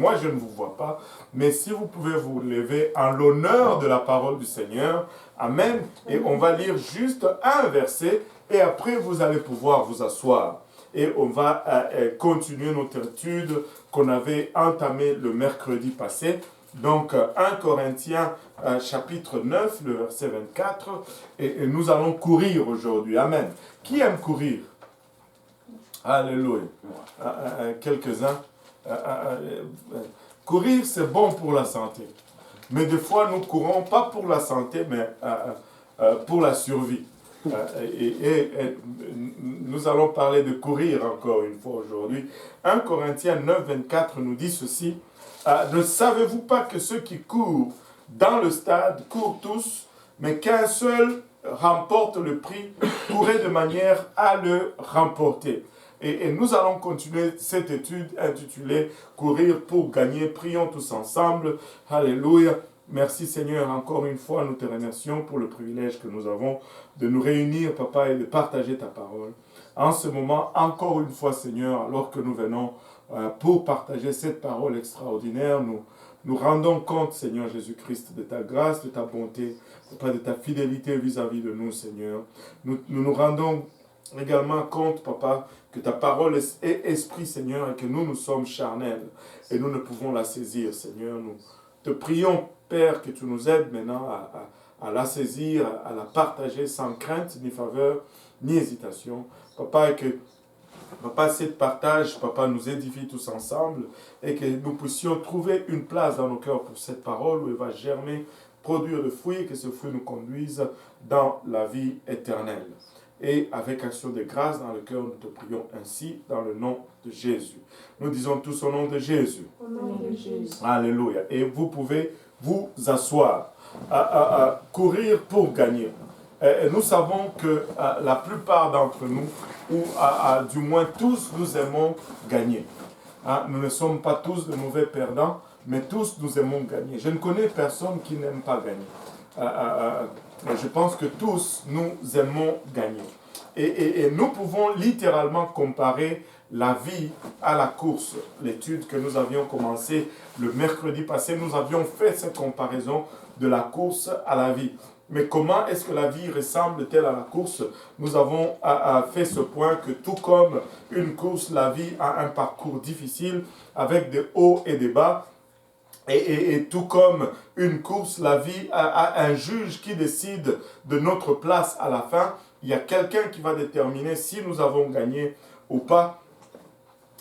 Moi, je ne vous vois pas, mais si vous pouvez vous lever en l'honneur de la parole du Seigneur, Amen, et on va lire juste un verset, et après vous allez pouvoir vous asseoir. Et on va continuer notre étude qu'on avait entamée le mercredi passé. Donc, 1 Corinthiens, chapitre 9, le verset 24, et nous allons courir aujourd'hui. Amen. Qui aime courir? Alléluia. Quelques-uns. Courir, c'est bon pour la santé. Mais des fois, nous courons pas pour la santé, mais pour la survie. Et nous allons parler de courir encore une fois aujourd'hui. 1 Corinthiens 9, 24 nous dit ceci. Ne savez-vous pas que ceux qui courent dans le stade courent tous, mais qu'un seul remporte le prix? Courez de manière à le remporter. Et nous allons continuer cette étude intitulée « Courir pour gagner ». Prions tous ensemble. Alléluia. Merci Seigneur, encore une fois, nous te remercions pour le privilège que nous avons de nous réunir, Papa, et de partager ta parole. En ce moment, encore une fois, Seigneur, alors que nous venons pour partager cette parole extraordinaire, nous rendons compte, Seigneur Jésus-Christ, de ta grâce, de ta bonté, Papa, de ta fidélité vis-à-vis de nous, Seigneur. Nous rendons également compte, Papa, que ta parole est esprit, Seigneur, et que nous sommes charnels, et nous ne pouvons la saisir, Seigneur. Nous te prions, Père, que tu nous aides maintenant à la saisir, à la partager sans crainte, ni faveur, ni hésitation. Papa, et que Papa, cette partage, Papa, nous édifie tous ensemble, et que nous puissions trouver une place dans nos cœurs pour cette parole, où elle va germer, produire le fruit, et que ce fruit nous conduise dans la vie éternelle. Et avec action de grâce dans le cœur, nous te prions ainsi dans le nom de Jésus. Nous disons tous au nom de Jésus. Au nom de Jésus. Alléluia. Et vous pouvez vous asseoir, courir pour gagner. Nous savons que la plupart d'entre nous, ou du moins tous, nous aimons gagner. Nous ne sommes pas tous de mauvais perdants, mais tous nous aimons gagner. Je ne connais personne qui n'aime pas gagner. Je pense que tous, nous aimons gagner. Et nous pouvons littéralement comparer la vie à la course. L'étude que nous avions commencée le mercredi passé, nous avions fait cette comparaison de la course à la vie. Mais comment est-ce que la vie ressemble-t-elle à la course? Nous avons fait ce point que tout comme une course, la vie a un parcours difficile avec des hauts et des bas. Et tout comme une course, la vie a un juge qui décide de notre place à la fin. Il y a quelqu'un qui va déterminer si nous avons gagné ou pas.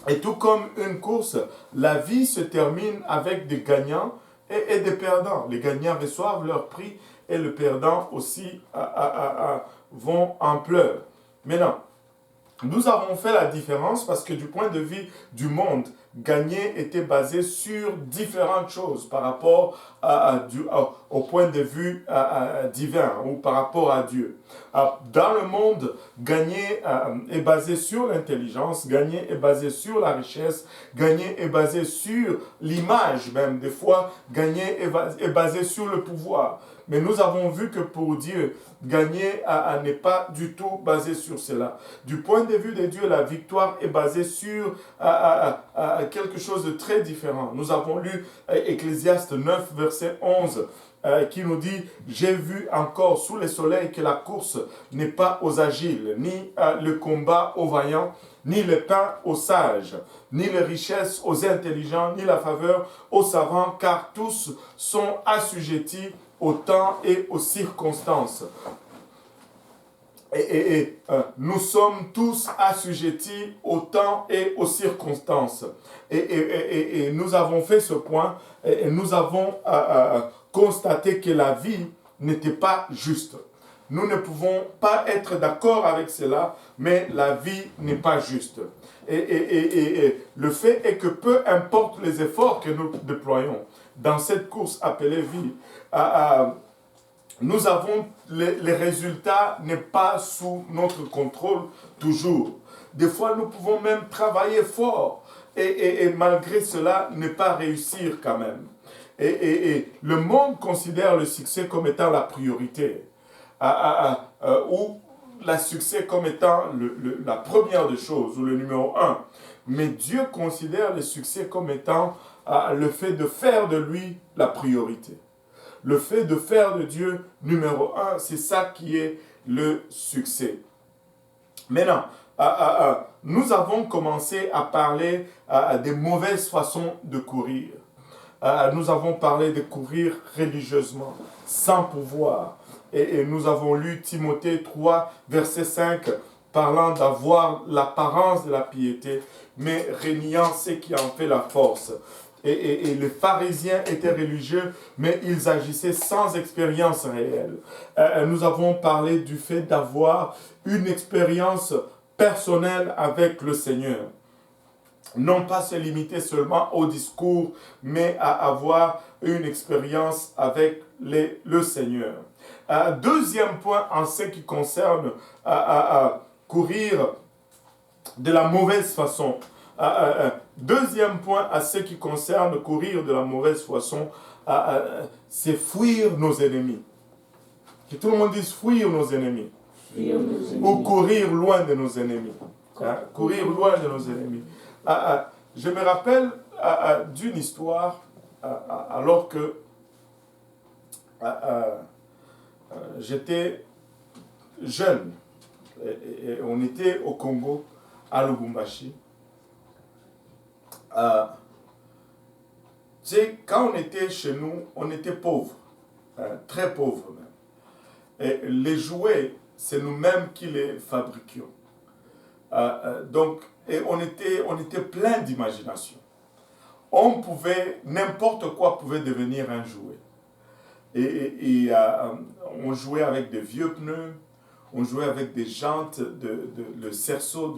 Et tout comme une course, la vie se termine avec des gagnants et des perdants. Les gagnants reçoivent leur prix et les perdants aussi vont en pleurs. Maintenant, nous avons fait la différence parce que du point de vue du monde, gagner était basé sur différentes choses par rapport au point de vue divin ou par rapport à Dieu. Dans le monde, gagner est basé sur l'intelligence, gagner est basé sur la richesse, gagner est basé sur l'image même. Des fois, gagner est basé sur le pouvoir. Mais nous avons vu que pour Dieu, gagner n'est pas du tout basé sur cela. Du point de vue de Dieu, la victoire est basée sur quelque chose de très différent. Nous avons lu Ecclésiaste 9, verset 11, qui nous dit « J'ai vu encore sous le soleil que la course n'est pas aux agiles, ni le combat aux vaillants, ni le pain aux sages, ni les richesses aux intelligents, ni la faveur aux savants, car tous sont assujettis au temps et aux circonstances. » Nous sommes tous assujettis au temps et aux circonstances. Et nous avons fait ce point, et nous avons constaté que la vie n'était pas juste. Nous ne pouvons pas être d'accord avec cela, mais la vie n'est pas juste. Et le fait est que peu importe les efforts que nous déployons dans cette course appelée vie, nous avons les résultats n'est pas sous notre contrôle toujours. Des fois, nous pouvons même travailler fort et malgré cela ne pas réussir quand même. Et le monde considère le succès comme étant la priorité, ou le succès comme étant la première des choses, ou le numéro un. Mais Dieu considère le succès comme étant le fait de faire de lui la priorité. Le fait de faire de Dieu numéro un, c'est ça qui est le succès. Maintenant, nous avons commencé à parler des mauvaises façons de courir. Nous avons parlé de courir religieusement, sans pouvoir. Et nous avons lu Timothée 3, verset 5, parlant d'avoir l'apparence de la piété, mais reniant ce qui en fait la force. Et les pharisiens étaient religieux, mais ils agissaient sans expérience réelle. Nous avons parlé du fait d'avoir une expérience personnelle avec le Seigneur. Non pas se limiter seulement au discours, mais à avoir une expérience avec le Seigneur. Deuxième point en ce qui concerne courir de la mauvaise façon. Deuxième point à ce qui concerne courir de la mauvaise façon, c'est fuir nos ennemis. Que tout le monde dise fuir nos ennemis. Ou courir loin de nos ennemis. Courir loin de nos ennemis. Je me rappelle d'une histoire alors que j'étais jeune et on était au Congo, à Lubumbashi. Quand on était chez nous, on était pauvres, très pauvres même. Et les jouets, c'est nous-mêmes qui les fabriquions. Donc, et on était plein d'imagination. N'importe quoi pouvait devenir un jouet. Et on jouait avec des vieux pneus, on jouait avec des jantes, le cerceau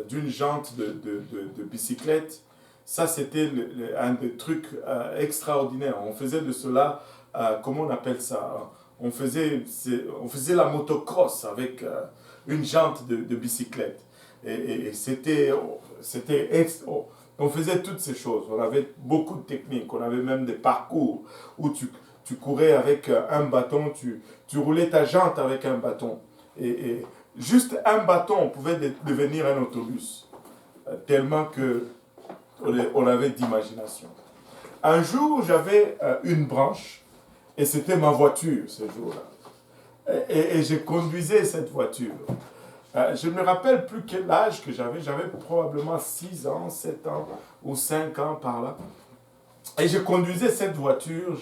d'une jante de bicyclette. Ça, c'était un des trucs extraordinaires. On faisait de cela, comment on appelle ça? On faisait la motocross avec une jante de bicyclette. Et on faisait toutes ces choses. On avait beaucoup de techniques. On avait même des parcours où tu courais avec un bâton, tu roulais ta jante avec un bâton. Et juste un bâton pouvait devenir un autobus. Tellement qu'on avait d'imagination. Un jour, j'avais une branche et c'était ma voiture ce jour-là. Et je conduisais cette voiture. Je ne me rappelle plus quel âge que j'avais. J'avais probablement 6 ans, 7 ans ou 5 ans par là. Et je conduisais cette voiture.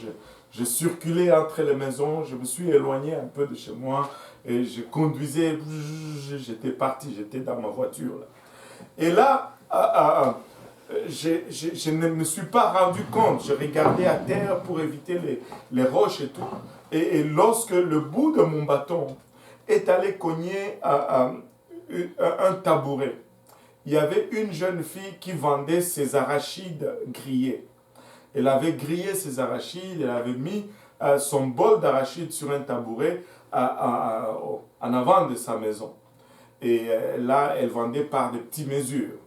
Je circulais entre les maisons. Je me suis éloigné un peu de chez moi. Et je conduisais. J'étais parti. J'étais dans ma voiture. Là. Et là, je ne me suis pas rendu compte. Je regardais à terre pour éviter les roches et tout. Et lorsque le bout de mon bâton est allé cogner un tabouret, il y avait une jeune fille qui vendait ses arachides grillés. Elle avait grillé ses arachides, elle avait mis son bol d'arachides sur un tabouret en avant de sa maison. Et là, elle vendait par des petites mesures.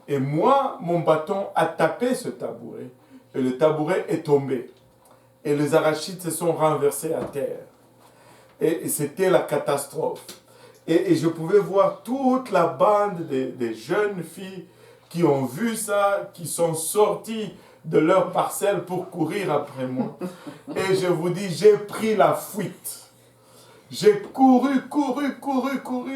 Et moi, mon bâton a tapé ce tabouret. Et le tabouret est tombé. Et les arachides se sont renversés à terre. Et c'était la catastrophe. Et je pouvais voir toute la bande des jeunes filles qui ont vu ça, qui sont sorties de leur parcelle pour courir après moi. Et je vous dis, j'ai pris la fuite. J'ai couru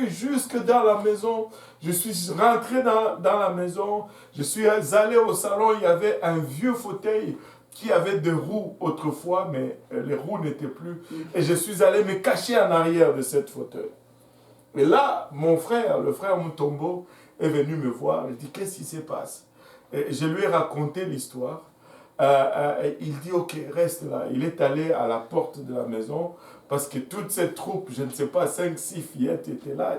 jusque dans la maison. Je suis rentré dans la maison. Je suis allé au salon. Il y avait un vieux fauteuil qui avait des roues autrefois, mais les roues n'étaient plus. Et je suis allé me cacher en arrière de cette fauteuil. Et là, mon frère, le frère Mutombo, est venu me voir. Il dit, qu'est-ce qui se passe? Et je lui ai raconté l'histoire. Il dit, ok, reste là. Il est allé à la porte de la maison parce que toute cette troupe, je ne sais pas, 5-6 fillettes étaient là.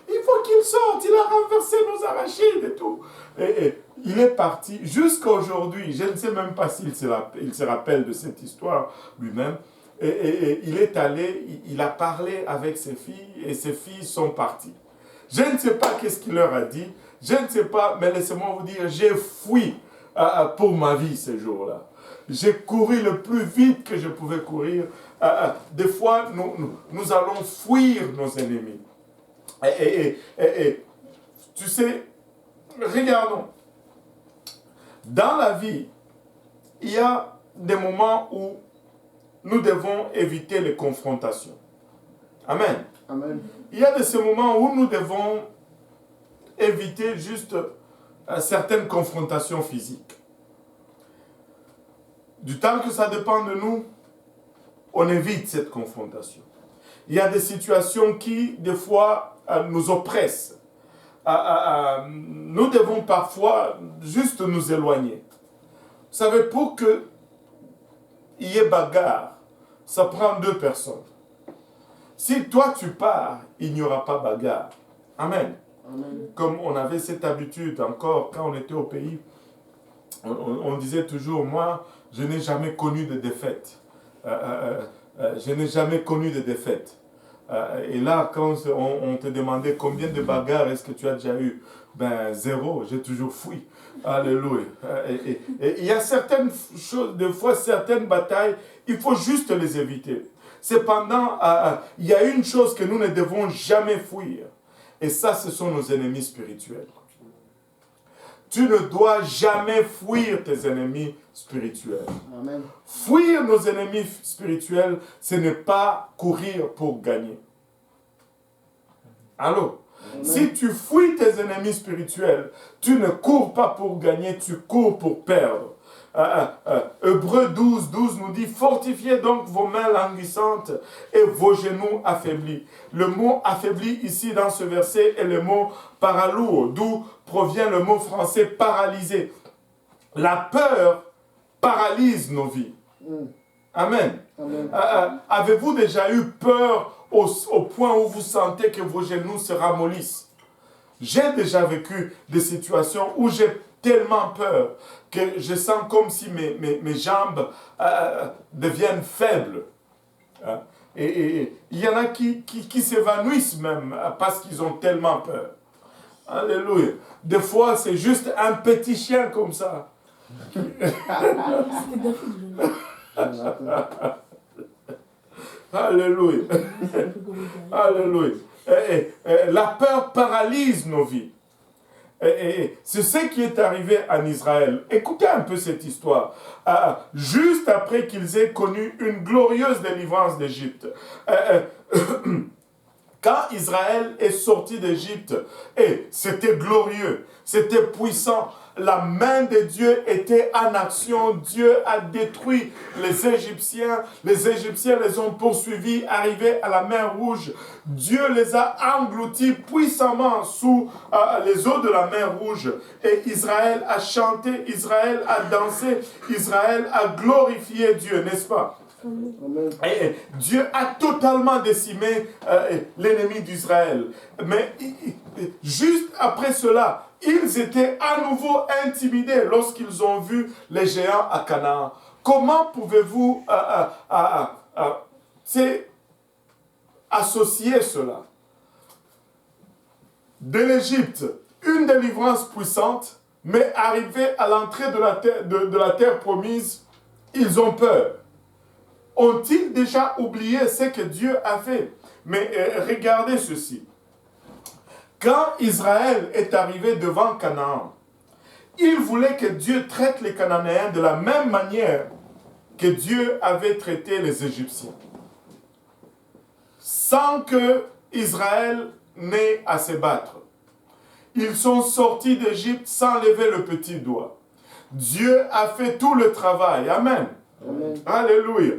Il faut qu'il sorte, il a renversé nos arachides et tout. Et il est parti jusqu'à aujourd'hui. Je ne sais même pas s'il se rappelle de cette histoire lui-même. Et il est allé, il a parlé avec ses filles et ses filles sont parties. Je ne sais pas qu'est-ce qu'il leur a dit. Je ne sais pas, mais laissez-moi vous dire, j'ai fui pour ma vie ce jour-là. J'ai couru le plus vite que je pouvais courir. Des fois, nous allons fuir nos ennemis. Et tu sais, regardons. dans la vie, il y a des moments où nous devons éviter les confrontations. Amen. Amen. Il y a de ces moments où nous devons éviter juste certaines confrontations physiques. Du temps que ça dépend de nous, on évite cette confrontation. Il y a des situations qui, des fois, nous oppressent. Nous devons parfois juste nous éloigner. Vous savez, pour qu'il y ait bagarre, ça prend 2 personnes. Si toi tu pars, il n'y aura pas bagarre. Amen. Amen. Comme on avait cette habitude encore quand on était au pays, on disait toujours, moi, je n'ai jamais connu de défaite. Je n'ai jamais connu de défaite. Et là, quand on te demandait combien de bagarres est-ce que tu as déjà eu, ben 0, j'ai toujours fui. Alléluia. Et il y a certaines choses, des fois, certaines batailles, il faut juste les éviter. Cependant, il y a une chose que nous ne devons jamais fuir. Et ça, ce sont nos ennemis spirituels. Tu ne dois jamais fuir tes ennemis spirituels. Amen. Fuir nos ennemis spirituels, ce n'est pas courir pour gagner. Allô? Amen. Si tu fuis tes ennemis spirituels, tu ne cours pas pour gagner, tu cours pour perdre. Hébreux 12 nous dit « Fortifiez donc vos mains languissantes et vos genoux affaiblis ». Le mot « affaibli » ici dans ce verset est le mot « paralour », d'où provient le mot français « paralysé ». La peur paralyse nos vies. Amen. Amen. Avez-vous déjà eu peur au point où vous sentez que vos genoux se ramollissent? J'ai déjà vécu des situations où j'ai tellement peur que je sens comme si mes jambes deviennent faibles. Et il y en a qui s'évanouissent même parce qu'ils ont tellement peur. Alléluia. Des fois, c'est juste un petit chien comme ça. Alléluia. Alléluia. La peur paralyse nos vies. C'est ce qui est arrivé en Israël. Écoutez un peu cette histoire. Juste après qu'ils aient connu une glorieuse délivrance d'Égypte. Quand Israël est sorti d'Égypte, c'était glorieux, c'était puissant. La main de Dieu était en action. Dieu a détruit les Égyptiens. Les Égyptiens les ont poursuivis, arrivés à la mer Rouge. Dieu les a engloutis puissamment sous les eaux de la mer Rouge. Et Israël a chanté, Israël a dansé, Israël a glorifié Dieu, n'est-ce pas? Amen. Et Dieu a totalement décimé l'ennemi d'Israël. Mais juste après cela, ils étaient à nouveau intimidés lorsqu'ils ont vu les géants à Canaan. Comment pouvez-vous associer cela? De l'Égypte, une délivrance puissante, mais arrivé à l'entrée de la terre promise, ils ont peur. Ont-ils déjà oublié ce que Dieu a fait? Mais regardez ceci. Quand Israël est arrivé devant Canaan, il voulait que Dieu traite les Cananéens de la même manière que Dieu avait traité les Égyptiens. Sans que Israël n'ait à se battre. Ils sont sortis d'Égypte sans lever le petit doigt. Dieu a fait tout le travail. Amen. Amen. Alléluia.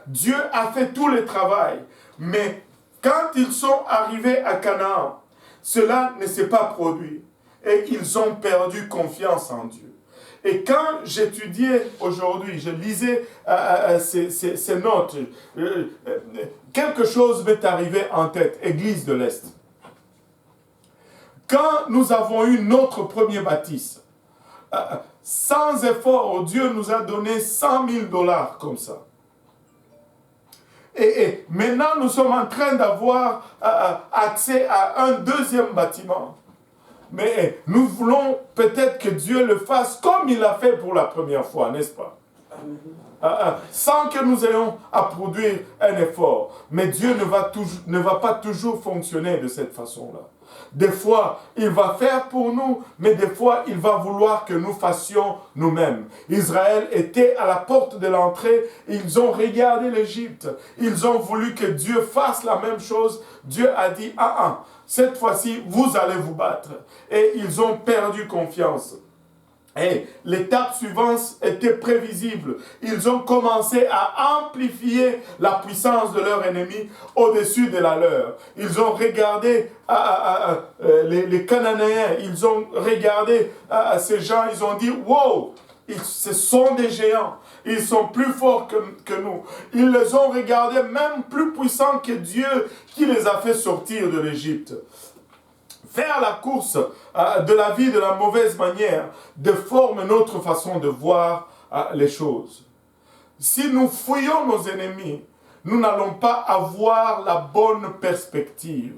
Dieu a fait tout le travail. Mais quand ils sont arrivés à Canaan, cela ne s'est pas produit. Et ils ont perdu confiance en Dieu. Et quand j'étudiais aujourd'hui, je lisais ces notes, quelque chose m'est arrivé en tête, Église de l'Est. Quand nous avons eu notre premier baptême, sans effort, Dieu nous a donné 100 000 $ comme ça. Et maintenant, nous sommes en train d'avoir accès à un deuxième bâtiment. Mais nous voulons peut-être que Dieu le fasse comme il l'a fait pour la première fois, n'est-ce pas? Sans que nous ayons à produire un effort. Mais Dieu ne va pas toujours fonctionner de cette façon-là. Des fois, il va faire pour nous, mais des fois, il va vouloir que nous fassions nous-mêmes. Israël était à la porte de l'entrée, ils ont regardé l'Égypte, ils ont voulu que Dieu fasse la même chose. Dieu a dit, cette fois-ci, vous allez vous battre. Et ils ont perdu confiance. Et l'étape suivante était prévisible. Ils ont commencé à amplifier la puissance de leur ennemi au-dessus de la leur. Ils ont regardé les Cananéens, ils ont regardé ces gens, ils ont dit, wow, ce sont des géants. Ils sont plus forts que nous. Ils les ont regardés même plus puissants que Dieu qui les a fait sortir de l'Égypte. Faire la course de la vie de la mauvaise manière déforme notre façon de voir les choses. Si nous fouillons nos ennemis, nous n'allons pas avoir la bonne perspective.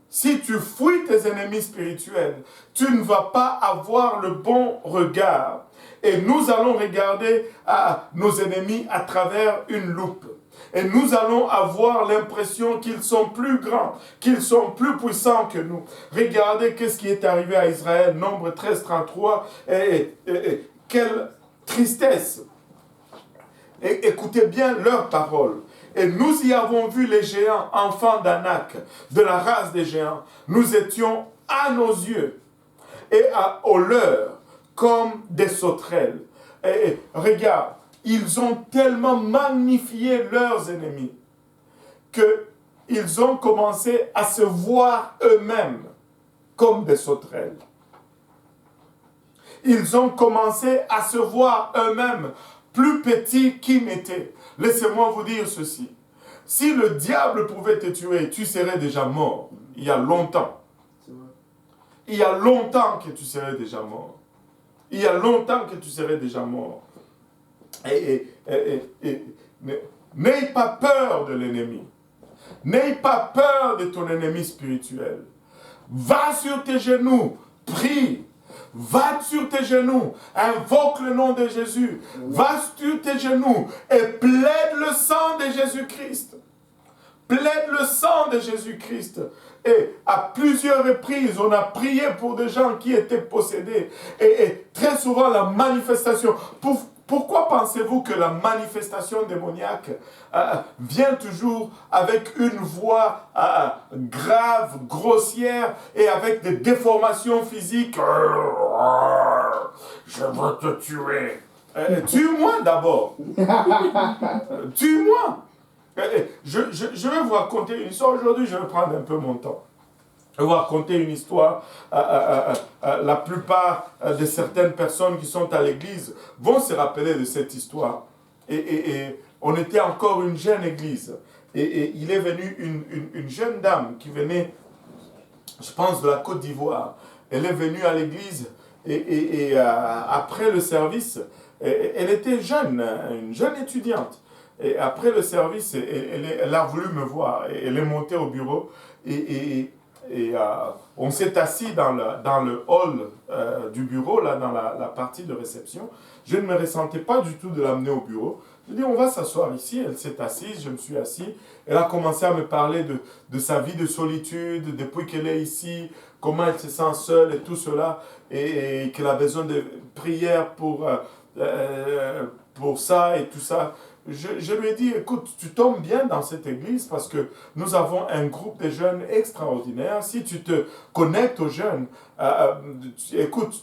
Si tu fouilles tes ennemis spirituels, tu ne vas pas avoir le bon regard. Et nous allons regarder nos ennemis à travers une loupe. Et nous allons avoir l'impression qu'ils sont plus grands, qu'ils sont plus puissants que nous. Regardez qu'est-ce qui est arrivé à Israël, Nombre 13, 33. Quelle tristesse. Et écoutez bien leurs paroles. Et nous y avons vu les géants, enfants d'Anak, de la race des géants. Nous étions à nos yeux et aux leurs comme des sauterelles. Et regarde, ils ont tellement magnifié leurs ennemis qu'ils ont commencé à se voir eux-mêmes comme des sauterelles. Ils ont commencé à se voir eux-mêmes plus petits qu'ils n'étaient. Laissez-moi vous dire ceci. Si le diable pouvait te tuer, tu serais déjà mort. Il y a longtemps. Il y a longtemps que tu serais déjà mort. Il y a longtemps que tu serais déjà mort. N'aie pas peur de l'ennemi. N'aie pas peur de ton ennemi spirituel. Va sur tes genoux, prie. Va sur tes genoux, invoque le nom de Jésus. Va sur tes genoux et plaide le sang de Jésus-Christ. Plaide le sang de Jésus-Christ. Et à plusieurs reprises, on a prié pour des gens qui étaient possédés. Et très souvent, la manifestation... Pourquoi pensez-vous que la manifestation démoniaque vient toujours avec une voix grave, grossière et avec des déformations physiques? Je veux te tuer. Tue-moi d'abord. Tue-moi. Je vais vous raconter une histoire. Aujourd'hui, je vais prendre un peu mon temps. Je vais vous raconter une histoire. La plupart de certaines personnes qui sont à l'église vont se rappeler de cette histoire. Et on était encore une jeune église. Et il est venu une jeune dame qui venait, je pense, de la Côte d'Ivoire. Elle est venue à l'église et après le service, elle était jeune, une jeune étudiante. Et après le service, elle a voulu me voir. Elle est montée au bureau et on s'est assis dans le hall du bureau, là, dans la partie de réception. Je ne me ressentais pas du tout de l'amener au bureau. Je dis, on va s'asseoir ici. Elle s'est assise, je me suis assis. Elle a commencé à me parler de sa vie de solitude, depuis qu'elle est ici, comment elle se sent seule et tout cela, et qu'elle a besoin de prières pour ça et tout ça. Je lui ai dit, écoute, tu tombes bien dans cette église parce que nous avons un groupe de jeunes extraordinaire. Si tu te connectes aux jeunes, écoute,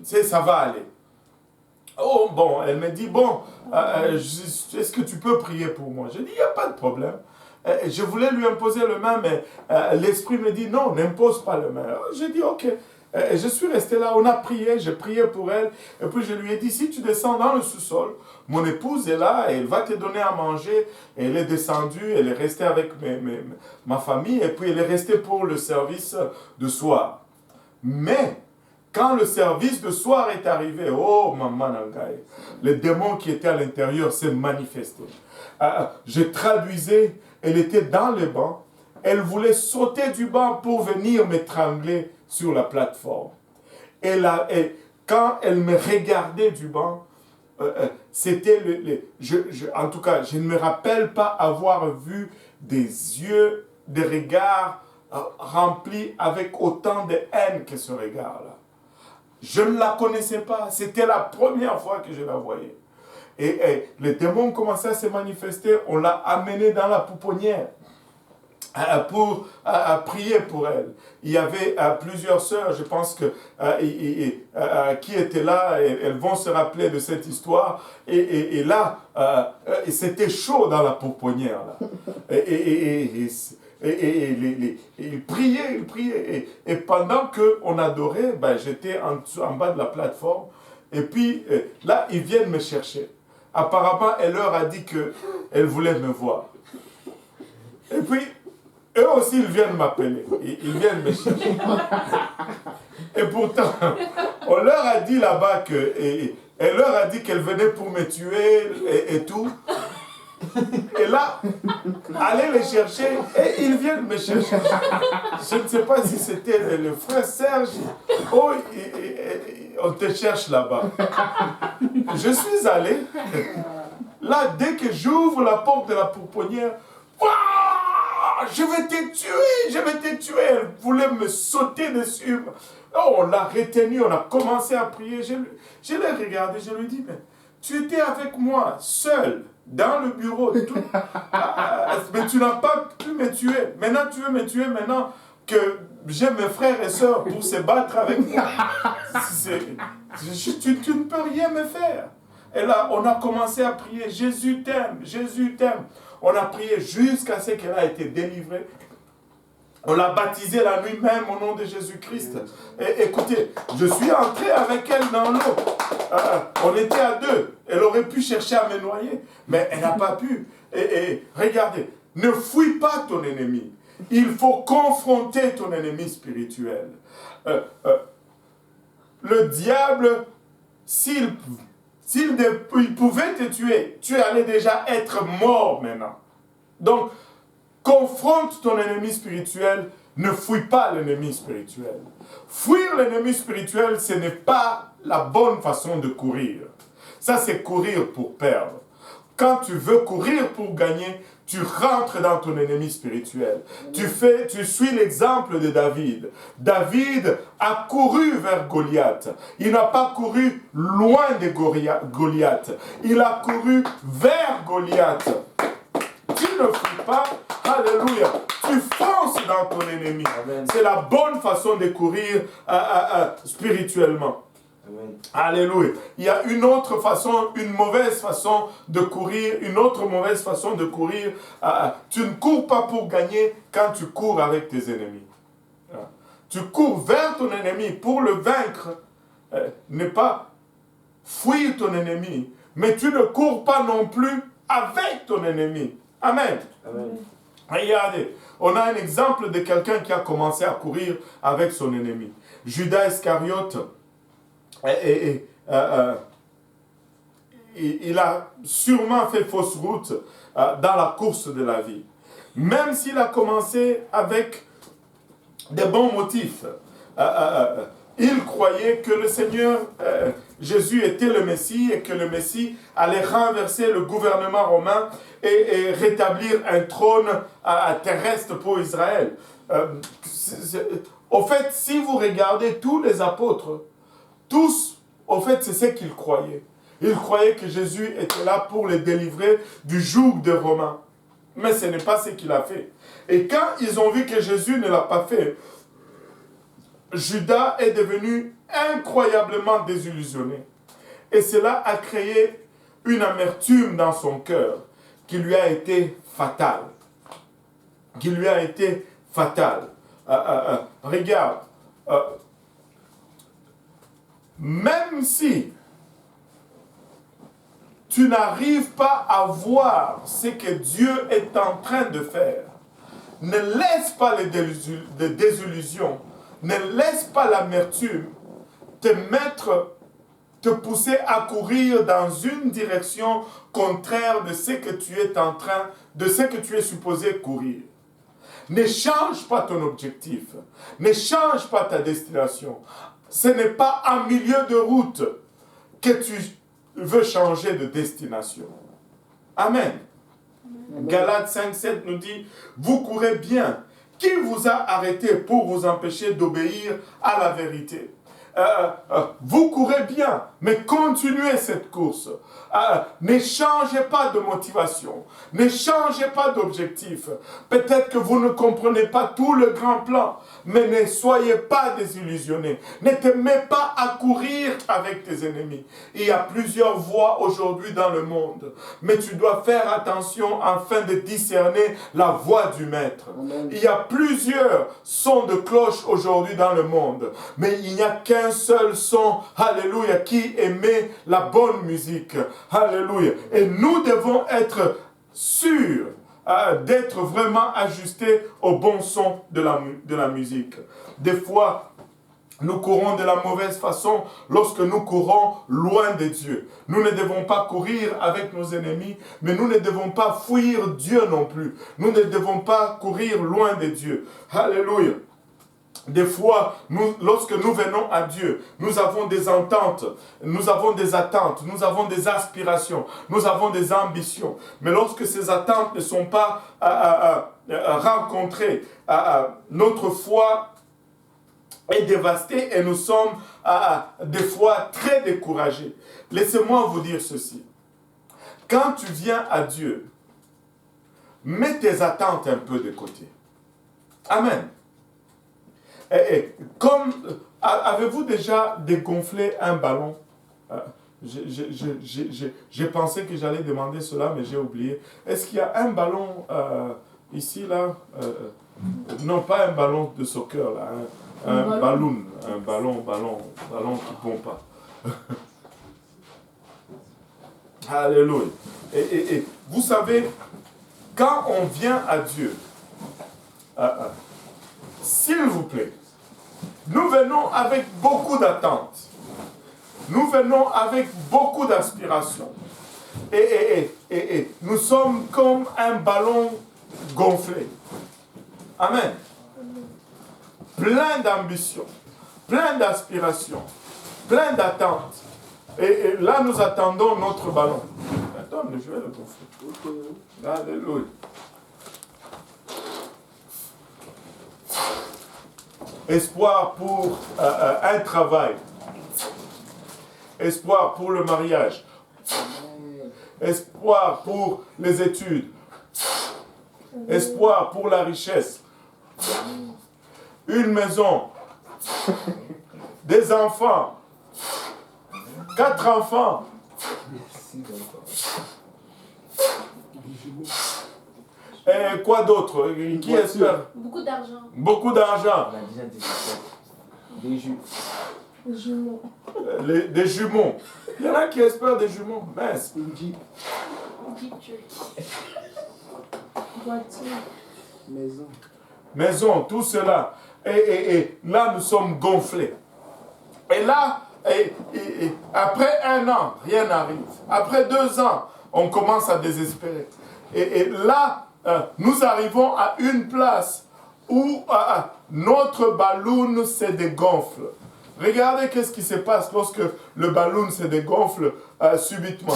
ça va aller. Oh, bon, elle me dit, bon, est-ce que tu peux prier pour moi? J'ai dit, il n'y a pas de problème. Je voulais lui imposer le main, mais l'esprit me dit, non, n'impose pas le main. J'ai dit, ok. Je suis resté là, on a prié, j'ai prié pour elle, et puis je lui ai dit, si tu descends dans le sous-sol, mon épouse est là, elle va te donner à manger. Et elle est descendue, elle est restée avec ma famille, et puis elle est restée pour le service de soir. Mais, quand le service de soir est arrivé, oh maman Nangaï, le démon qui était à l'intérieur s'est manifesté. Je traduisais, elle était dans le banc, elle voulait sauter du banc pour venir m'étrangler sur la plateforme. Et quand elle me regardait du banc, c'était en tout cas, je ne me rappelle pas avoir vu des yeux, des regards rempli avec autant de haine que ce regard-là. Je ne la connaissais pas. C'était la première fois que je la voyais. Et les démons commençaient à se manifester. On l'a amenée dans la pouponnière pour prier pour elle. Il y avait plusieurs sœurs, je pense que qui étaient là, et elles vont se rappeler de cette histoire. Et là, c'était chaud dans la pouponnière. Là. Il priait. Et pendant qu'on adorait, j'étais en bas de la plateforme. Et puis là, ils viennent me chercher. Apparemment, elle leur a dit qu'elle voulait me voir. Et puis, eux aussi, ils viennent m'appeler. Ils viennent me chercher. Et pourtant, on leur a dit là-bas que... elle leur a dit qu'elle venait pour me tuer et tout. Et là, allez les chercher et ils viennent me chercher. Je ne sais pas si c'était le frère Serge. Oh, on te cherche là-bas. Je suis allé. Là, dès que j'ouvre la porte de la pouponnière, je vais te tuer. Elle voulait me sauter dessus. Oh, on l'a retenu, on a commencé à prier. Je l'ai regardé, je lui ai dit, mais tu étais avec moi, seul, dans le bureau. Mais tu n'as pas pu me tuer. Maintenant, tu veux me tuer maintenant que j'ai mes frères et sœurs pour se battre avec moi. Tu ne peux rien me faire. Et là, on a commencé à prier, Jésus t'aime, Jésus t'aime. On a prié jusqu'à ce qu'elle a été délivrée. On l'a baptisée la nuit même au nom de Jésus-Christ. Et écoutez, je suis entré avec elle dans l'eau. On était à deux. Elle aurait pu chercher à me noyer, mais elle n'a pas pu. Et regardez, ne fuis pas ton ennemi. Il faut confronter ton ennemi spirituel. Le diable, s'il pouvait te tuer, tu allais déjà être mort maintenant. Donc, confronte ton ennemi spirituel, ne fuis pas l'ennemi spirituel. Fuir l'ennemi spirituel, ce n'est pas la bonne façon de courir. Ça, c'est courir pour perdre. Quand tu veux courir pour gagner, tu rentres dans ton ennemi spirituel. Tu suis l'exemple de David. David a couru vers Goliath. Il n'a pas couru loin de Goliath. Il a couru vers Goliath. Tu ne fuis pas, alléluia. Tu fonces dans ton ennemi. C'est la bonne façon de courir spirituellement. Amen. Alléluia. Il y a une autre façon, une mauvaise façon de courir, une autre mauvaise façon de courir. Tu ne cours pas pour gagner quand tu cours avec tes ennemis. Tu cours vers ton ennemi pour le vaincre. Ne pas fuir ton ennemi, mais tu ne cours pas non plus avec ton ennemi. Amen. Amen. Regardez, on a un exemple de quelqu'un qui a commencé à courir avec son ennemi. Judas Iscariote. Il a sûrement fait fausse route dans la course de la vie. Même s'il a commencé avec des bons motifs. Il croyait que le Seigneur Jésus était le Messie et que le Messie allait renverser le gouvernement romain et rétablir un trône terrestre pour Israël. Au fait, si vous regardez tous les apôtres, tous, au fait, c'est ce qu'ils croyaient. Ils croyaient que Jésus était là pour les délivrer du joug des Romains. Mais ce n'est pas ce qu'il a fait. Et quand ils ont vu que Jésus ne l'a pas fait, Judas est devenu incroyablement désillusionné. Et cela a créé une amertume dans son cœur qui lui a été fatale. Regarde. Même si tu n'arrives pas à voir ce que Dieu est en train de faire, ne laisse pas les désillusions, ne laisse pas l'amertume te pousser à courir dans une direction contraire de ce que tu es de ce que tu es supposé courir. Ne change pas ton objectif, ne change pas ta destination. Ce n'est pas en milieu de route que tu veux changer de destination. Amen. Galates 5,7 nous dit, vous courez bien, Qui vous a arrêté pour vous empêcher d'obéir à la vérité? Vous courez bien, mais continuez cette course. Ne changez pas de motivation. Ne changez pas d'objectif. Peut-être que vous ne comprenez pas tout le grand plan, mais ne soyez pas désillusionnés. Ne te mets pas à courir avec tes ennemis. Il y a plusieurs voies aujourd'hui dans le monde, mais tu dois faire attention afin de discerner la voix du Maître. Amen. Il y a plusieurs sons de cloche aujourd'hui dans le monde, mais il n'y a qu'un seul son, alléluia, qui émet la bonne musique. Alléluia. Et nous devons être sûrs d'être vraiment ajustés au bon son de la musique. Des fois, nous courons de la mauvaise façon lorsque nous courons loin de Dieu. Nous ne devons pas courir avec nos ennemis, mais nous ne devons pas fuir Dieu non plus. Nous ne devons pas courir loin de Dieu. Alléluia. Des fois, lorsque nous venons à Dieu, nous avons des ententes, nous avons des attentes, nous avons des aspirations, nous avons des ambitions. Mais lorsque ces attentes ne sont pas rencontrées, notre foi est dévastée et nous sommes des fois très découragés. Laissez-moi vous dire ceci. Quand tu viens à Dieu, mets tes attentes un peu de côté. Amen. Comme avez-vous déjà dégonflé un ballon? J'ai pensé que j'allais demander cela, mais j'ai oublié. Est-ce qu'il y a un ballon ici, là? Non, pas un ballon de soccer, là. Un ballon qui ne pompe pas. Alléluia. Et vous savez, quand on vient à Dieu, s'il vous plaît, nous venons avec beaucoup d'attentes. Nous venons avec beaucoup d'aspirations. Et nous sommes comme un ballon gonflé. Amen. Plein d'ambition, plein d'aspirations, plein d'attentes. Et là, nous attendons notre ballon. Attends, je vais le gonfler. Alléluia. Espoir pour un travail. Espoir pour le mariage. Espoir pour les études. Espoir pour la richesse. Une maison. Des enfants. 4 enfants. Et quoi d'autre? Qui espère? Beaucoup d'argent. Beaucoup d'argent. Des jumeaux. Des jumeaux. Il y en a qui espèrent des jumeaux. Mince. Voiture. Maison, tout cela. Et là, nous sommes gonflés. Et là, après 1 an, rien n'arrive. Après 2 ans, on commence à désespérer. Et là, nous arrivons à une place où notre ballon se dégonfle. Regardez qu'est-ce qui se passe lorsque le ballon se dégonfle subitement.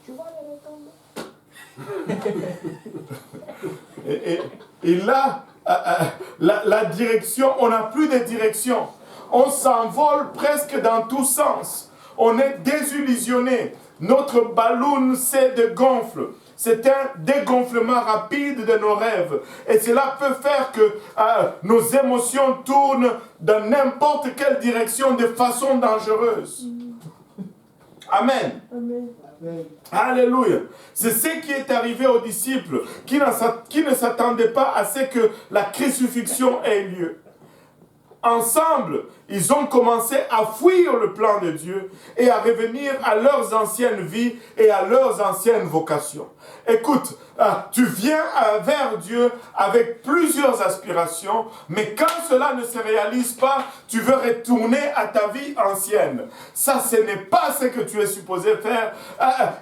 Tu vois les retombées. Et là, la direction, on n'a plus de direction. On s'envole presque dans tous sens. On est désillusionné. Notre ballon se dégonfle. C'est un dégonflement rapide de nos rêves. Et cela peut faire que nos émotions tournent dans n'importe quelle direction de façon dangereuse. Amen. Amen. Alléluia. C'est ce qui est arrivé aux disciples qui ne s'attendaient pas à ce que la crucifixion ait lieu. Ensemble, ils ont commencé à fuir le plan de Dieu et à revenir à leurs anciennes vies et à leurs anciennes vocations. Écoute, tu viens vers Dieu avec plusieurs aspirations, mais quand cela ne se réalise pas, tu veux retourner à ta vie ancienne. Ça, ce n'est pas ce que tu es supposé faire.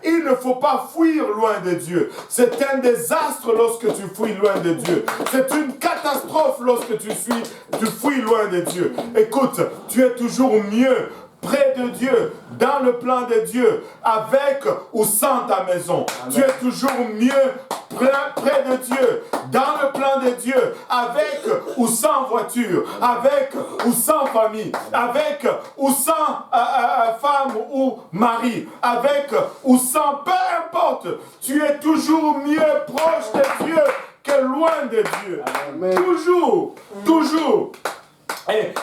Il ne faut pas fuir loin de Dieu. C'est un désastre lorsque tu fuis loin de Dieu. C'est une catastrophe lorsque tu fuis loin de Dieu. Écoute, tu es toujours mieux près de Dieu, dans le plan de Dieu, avec ou sans ta maison. Amen. Tu es toujours mieux près de Dieu, dans le plan de Dieu, avec ou sans voiture, avec ou sans famille, avec ou sans femme ou mari, avec ou sans, peu importe, tu es toujours mieux proche de Dieu que loin de Dieu. Amen. Toujours, toujours. Et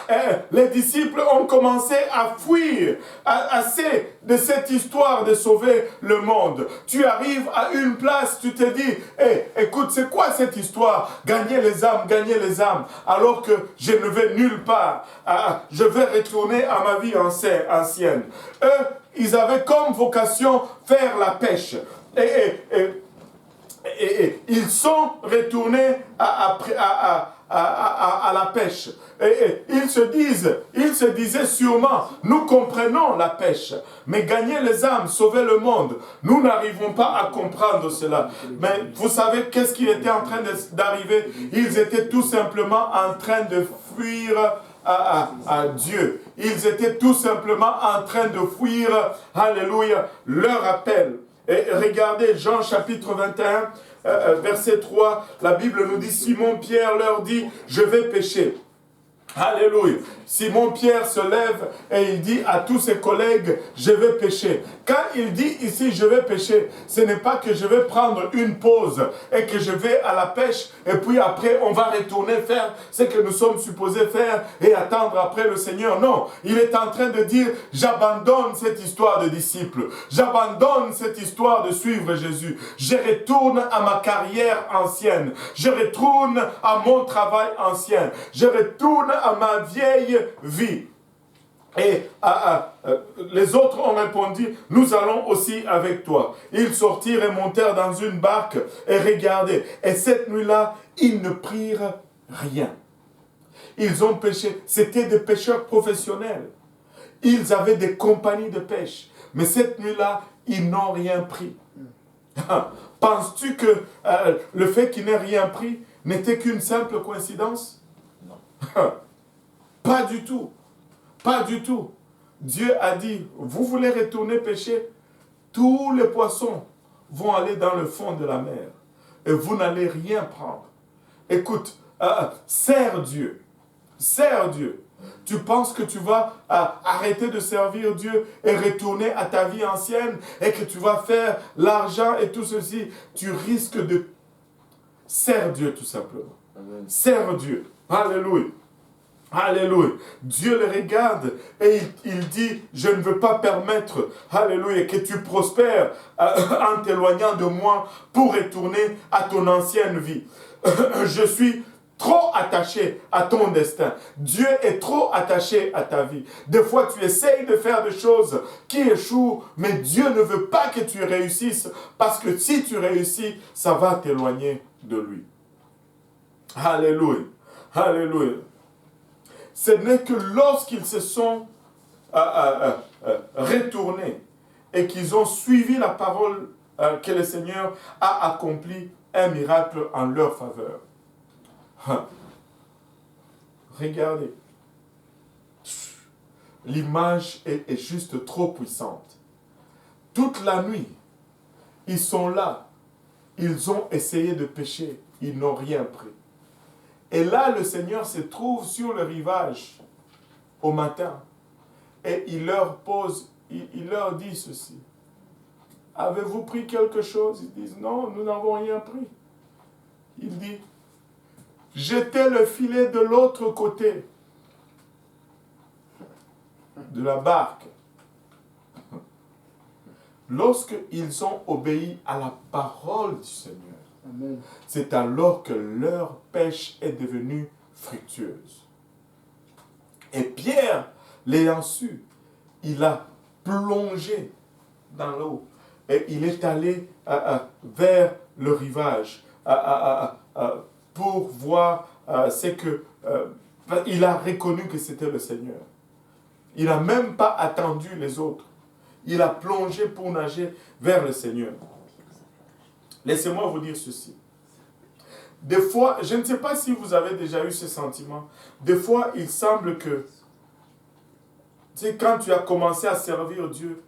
les disciples ont commencé à fuir assez de cette histoire de sauver le monde. Tu arrives à une place, tu te dis, écoute, c'est quoi cette histoire? Gagner les âmes, alors que je ne vais nulle part. Je vais retourner à ma vie ancienne. Eux, ils avaient comme vocation faire la pêche. Et ils sont retournés à la pêche. Et ils se disaient sûrement, nous comprenons la pêche, mais gagner les âmes, sauver le monde, nous n'arrivons pas à comprendre cela. Mais vous savez qu'est-ce qui était en train d'arriver? Ils étaient tout simplement en train de fuir à Dieu. Ils étaient tout simplement en train de fuir, alléluia, leur appel. Et regardez Jean chapitre 21, verset 3, la Bible nous dit, Simon-Pierre leur dit, je vais pêcher. Alléluia. Simon-Pierre se lève et il dit à tous ses collègues, je vais pêcher. Quand il dit ici, je vais pêcher, ce n'est pas que je vais prendre une pause et que je vais à la pêche et puis après on va retourner faire ce que nous sommes supposés faire et attendre après le Seigneur. Non, il est en train de dire, j'abandonne cette histoire de disciples. J'abandonne cette histoire de suivre Jésus. Je retourne à ma carrière ancienne. Je retourne à mon travail ancien. Je retourne à ma vieille vie. Et les autres ont répondu, nous allons aussi avec toi. Ils sortirent et montèrent dans une barque et regardaient. Et cette nuit-là, ils ne prirent rien. Ils ont pêché. C'était des pêcheurs professionnels. Ils avaient des compagnies de pêche. Mais cette nuit-là, ils n'ont rien pris. Penses-tu que le fait qu'ils n'aient rien pris n'était qu'une simple coïncidence? Non. Pas du tout. Pas du tout. Dieu a dit, vous voulez retourner pêcher? Tous les poissons vont aller dans le fond de la mer. Et vous n'allez rien prendre. Écoute, sers Dieu. Sers Dieu. Tu penses que tu vas arrêter de servir Dieu et retourner à ta vie ancienne et que tu vas faire l'argent et tout ceci. Tu risques de... Sers Dieu tout simplement. Amen. Sers Dieu. Alléluia. Alléluia. Dieu le regarde et il dit, je ne veux pas permettre, alléluia, que tu prospères en t'éloignant de moi pour retourner à ton ancienne vie. Je suis trop attaché à ton destin. Dieu est trop attaché à ta vie. Des fois, tu essayes de faire des choses qui échouent, mais Dieu ne veut pas que tu réussisses parce que si tu réussis, ça va t'éloigner de lui. Alléluia. Alléluia. Ce n'est que lorsqu'ils se sont retournés et qu'ils ont suivi la parole que le Seigneur a accompli un miracle en leur faveur. Regardez. L'image est juste trop puissante. Toute la nuit, ils sont là. Ils ont essayé de pêcher. Ils n'ont rien pris. Et là, le Seigneur se trouve sur le rivage au matin. Et il leur pose, il leur dit ceci. Avez-vous pris quelque chose? Ils disent, non, nous n'avons rien pris. Il dit, jetez le filet de l'autre côté de la barque. Lorsqu'ils ont obéi à la parole du Seigneur, amen, c'est alors que leur pêche est devenue fructueuse. Et Pierre, l'ayant su, il a plongé dans l'eau et il est allé vers le rivage pour voir ce que... il a reconnu que c'était le Seigneur. Il n'a même pas attendu les autres. Il a plongé pour nager vers le Seigneur. Laissez-moi vous dire ceci. Des fois, je ne sais pas si vous avez déjà eu ce sentiment. Des fois, il semble que, tu sais, quand tu as commencé à servir Dieu,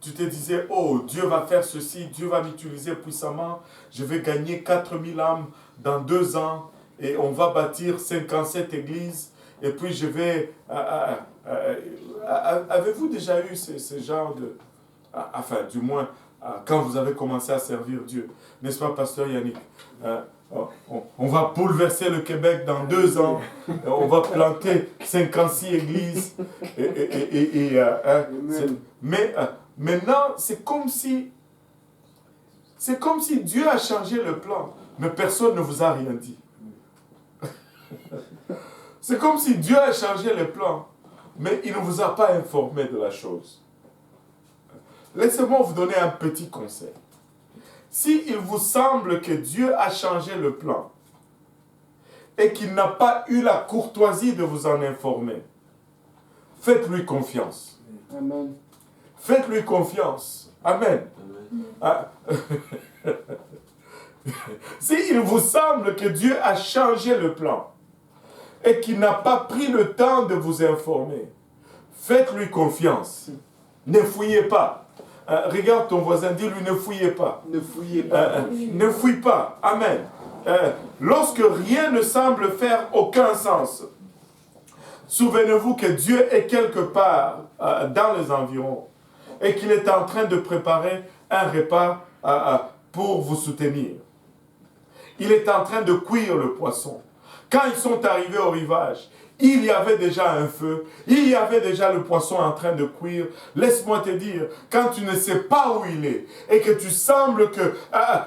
tu te disais, oh, Dieu va faire ceci, Dieu va m'utiliser puissamment, je vais gagner 4000 âmes dans 2 ans, et on va bâtir 57 églises, et puis je vais... avez-vous déjà eu ce genre de... enfin, du moins, quand vous avez commencé à servir Dieu, n'est-ce pas, pasteur Yannick? On va bouleverser le Québec dans 2 ans, on va planter 56 églises, mais maintenant, c'est comme si Dieu a changé le plan, mais personne ne vous a rien dit. C'est comme si Dieu a changé le plan, mais il ne vous a pas informé de la chose. Laissez-moi vous donner un petit conseil. Si il vous semble que Dieu a changé le plan et qu'il n'a pas eu la courtoisie de vous en informer, faites-lui confiance. Amen. Faites-lui confiance. Amen. Si il vous semble que Dieu a changé le plan et qu'il n'a pas pris le temps de vous informer, faites-lui confiance. Ne fouillez pas. Regarde ton voisin, dis-lui ne fouillez pas. Ne fouillez pas. Ne fouille pas. Amen. Lorsque rien ne semble faire aucun sens, souvenez-vous que Dieu est quelque part dans les environs et qu'il est en train de préparer un repas pour vous soutenir. Il est en train de cuire le poisson. Quand ils sont arrivés au rivage, il y avait déjà un feu, il y avait déjà le poisson en train de cuire. Laisse-moi te dire, quand tu ne sais pas où il est et que tu sembles que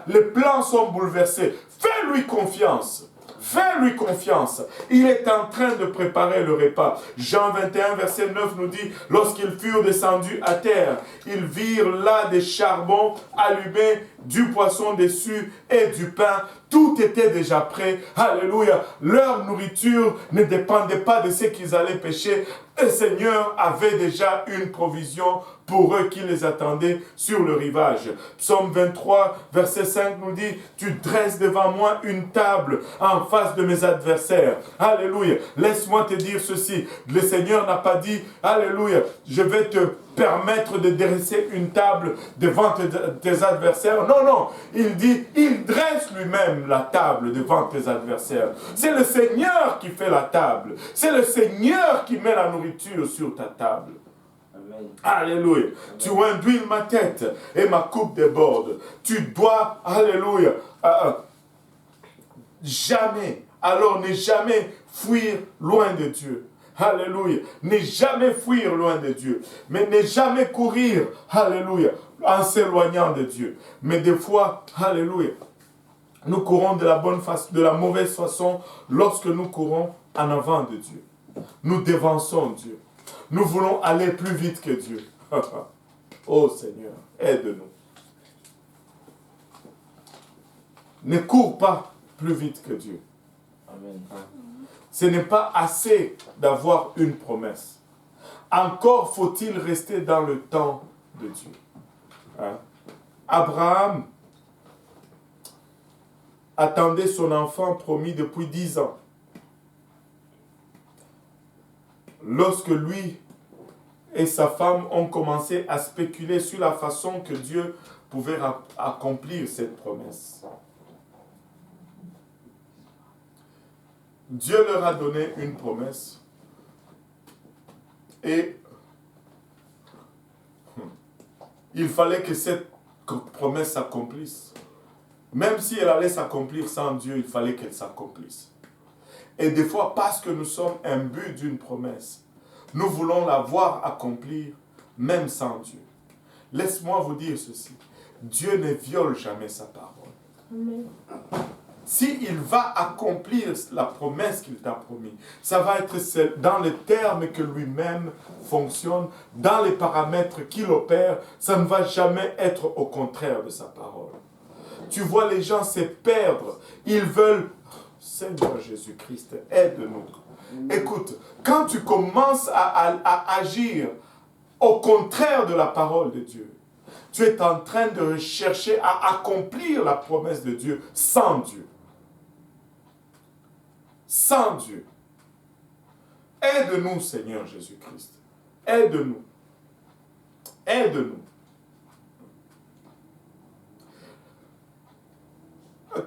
les plans sont bouleversés, fais-lui confiance. Fais-lui confiance. Il est en train de préparer le repas. Jean 21, verset 9 nous dit, lorsqu'ils furent descendus à terre, ils virent là des charbons allumés, du poisson dessus et du pain. Tout était déjà prêt. Alléluia. Leur nourriture ne dépendait pas de ce qu'ils allaient pêcher. Le Seigneur avait déjà une provision pour eux qui les attendaient sur le rivage. Psaume 23, verset 5 nous dit, tu dresses devant moi une table en face de mes adversaires. Alléluia. Laisse-moi te dire ceci. Le Seigneur n'a pas dit, alléluia, je vais te permettre de dresser une table devant tes adversaires. Non, non. Il dit, il dresse lui-même la table devant tes adversaires. C'est le Seigneur qui fait la table. C'est le Seigneur qui met la nourriture sur ta table. Amen. Alléluia. Amen. Tu induis ma tête et ma coupe déborde. Tu dois, alléluia, jamais, alors ne jamais fuir loin de Dieu. Alléluia. Ne jamais fuir loin de Dieu. Mais ne jamais courir, alléluia, en s'éloignant de Dieu. Mais des fois, alléluia, nous courons de la mauvaise façon lorsque nous courons en avant de Dieu. Nous dévançons Dieu. Nous voulons aller plus vite que Dieu. Oh Seigneur, aide-nous. Ne cours pas plus vite que Dieu. Amen. Ce n'est pas assez d'avoir une promesse. Encore faut-il rester dans le temps de Dieu. Abraham attendait son enfant promis depuis 10 ans. Lorsque lui et sa femme ont commencé à spéculer sur la façon que Dieu pouvait accomplir cette promesse. Dieu leur a donné une promesse et il fallait que cette promesse s'accomplisse. Même si elle allait s'accomplir sans Dieu, il fallait qu'elle s'accomplisse. Et des fois, parce que nous sommes imbus d'une promesse, nous voulons la voir accomplir même sans Dieu. Laisse-moi vous dire ceci. Dieu ne viole jamais sa parole. Amen. S'il va accomplir la promesse qu'il t'a promis, ça va être dans les termes que lui-même fonctionne, dans les paramètres qu'il opère, ça ne va jamais être au contraire de sa parole. Tu vois les gens se perdre, ils veulent... Seigneur Jésus-Christ, aide-nous. Écoute, quand tu commences à agir au contraire de la parole de Dieu, tu es en train de chercher à accomplir la promesse de Dieu sans Dieu. Sans Dieu. Aide-nous, Seigneur Jésus-Christ. Aide-nous. Aide-nous.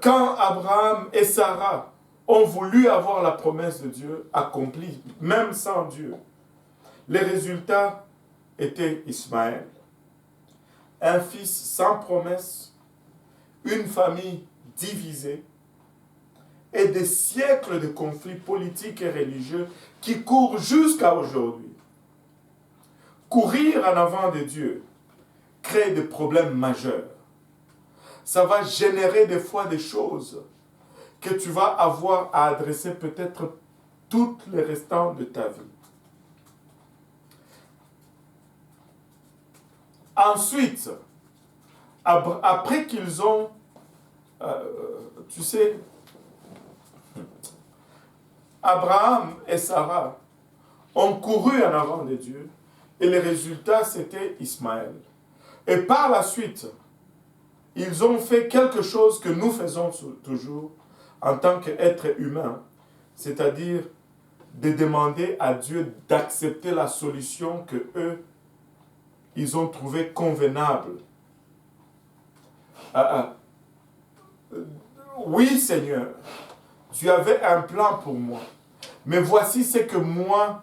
quand Abraham et Sarah ont voulu avoir la promesse de Dieu accomplie, même sans Dieu, les résultats étaient Ismaël. Un fils sans promesse, une famille divisée et des siècles de conflits politiques et religieux qui courent jusqu'à aujourd'hui. Courir en avant de Dieu crée des problèmes majeurs. Ça va générer des fois des choses que tu vas avoir à adresser peut-être tous les restants de ta vie. Ensuite, après qu'ils ont, tu sais, Abraham et Sarah ont couru en avant de Dieu et le résultat c'était Ismaël. Et par la suite, ils ont fait quelque chose que nous faisons toujours en tant qu'êtres humains, c'est-à-dire de demander à Dieu d'accepter la solution que eux, ils ont trouvée convenable. Oui Seigneur, tu avais un plan pour moi, mais voici ce que moi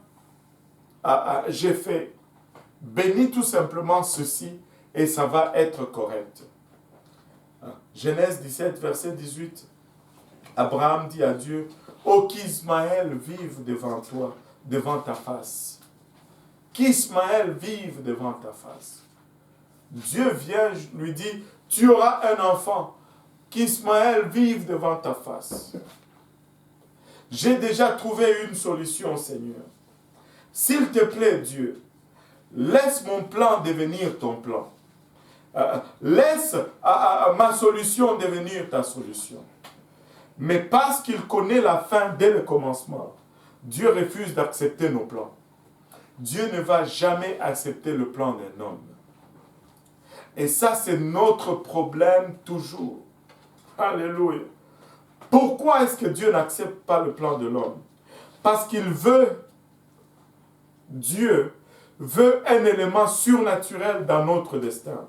j'ai fait. Bénis tout simplement ceci et ça va être correct. Genèse 17, verset 18. Abraham dit à Dieu, « Oh, qu'Ismaël vive devant toi, devant ta face. Qu'Ismaël vive devant ta face. » Dieu vient, lui dit, « Tu auras un enfant. Qu'Ismaël vive devant ta face. » J'ai déjà trouvé une solution, Seigneur. S'il te plaît, Dieu, laisse mon plan devenir ton plan. Laisse ma solution devenir ta solution. Mais parce qu'il connaît la fin dès le commencement, Dieu refuse d'accepter nos plans. Dieu ne va jamais accepter le plan d'un homme. Et ça, c'est notre problème toujours. Alléluia. Pourquoi est-ce que Dieu n'accepte pas le plan de l'homme? Parce qu'il veut, Dieu veut un élément surnaturel dans notre destin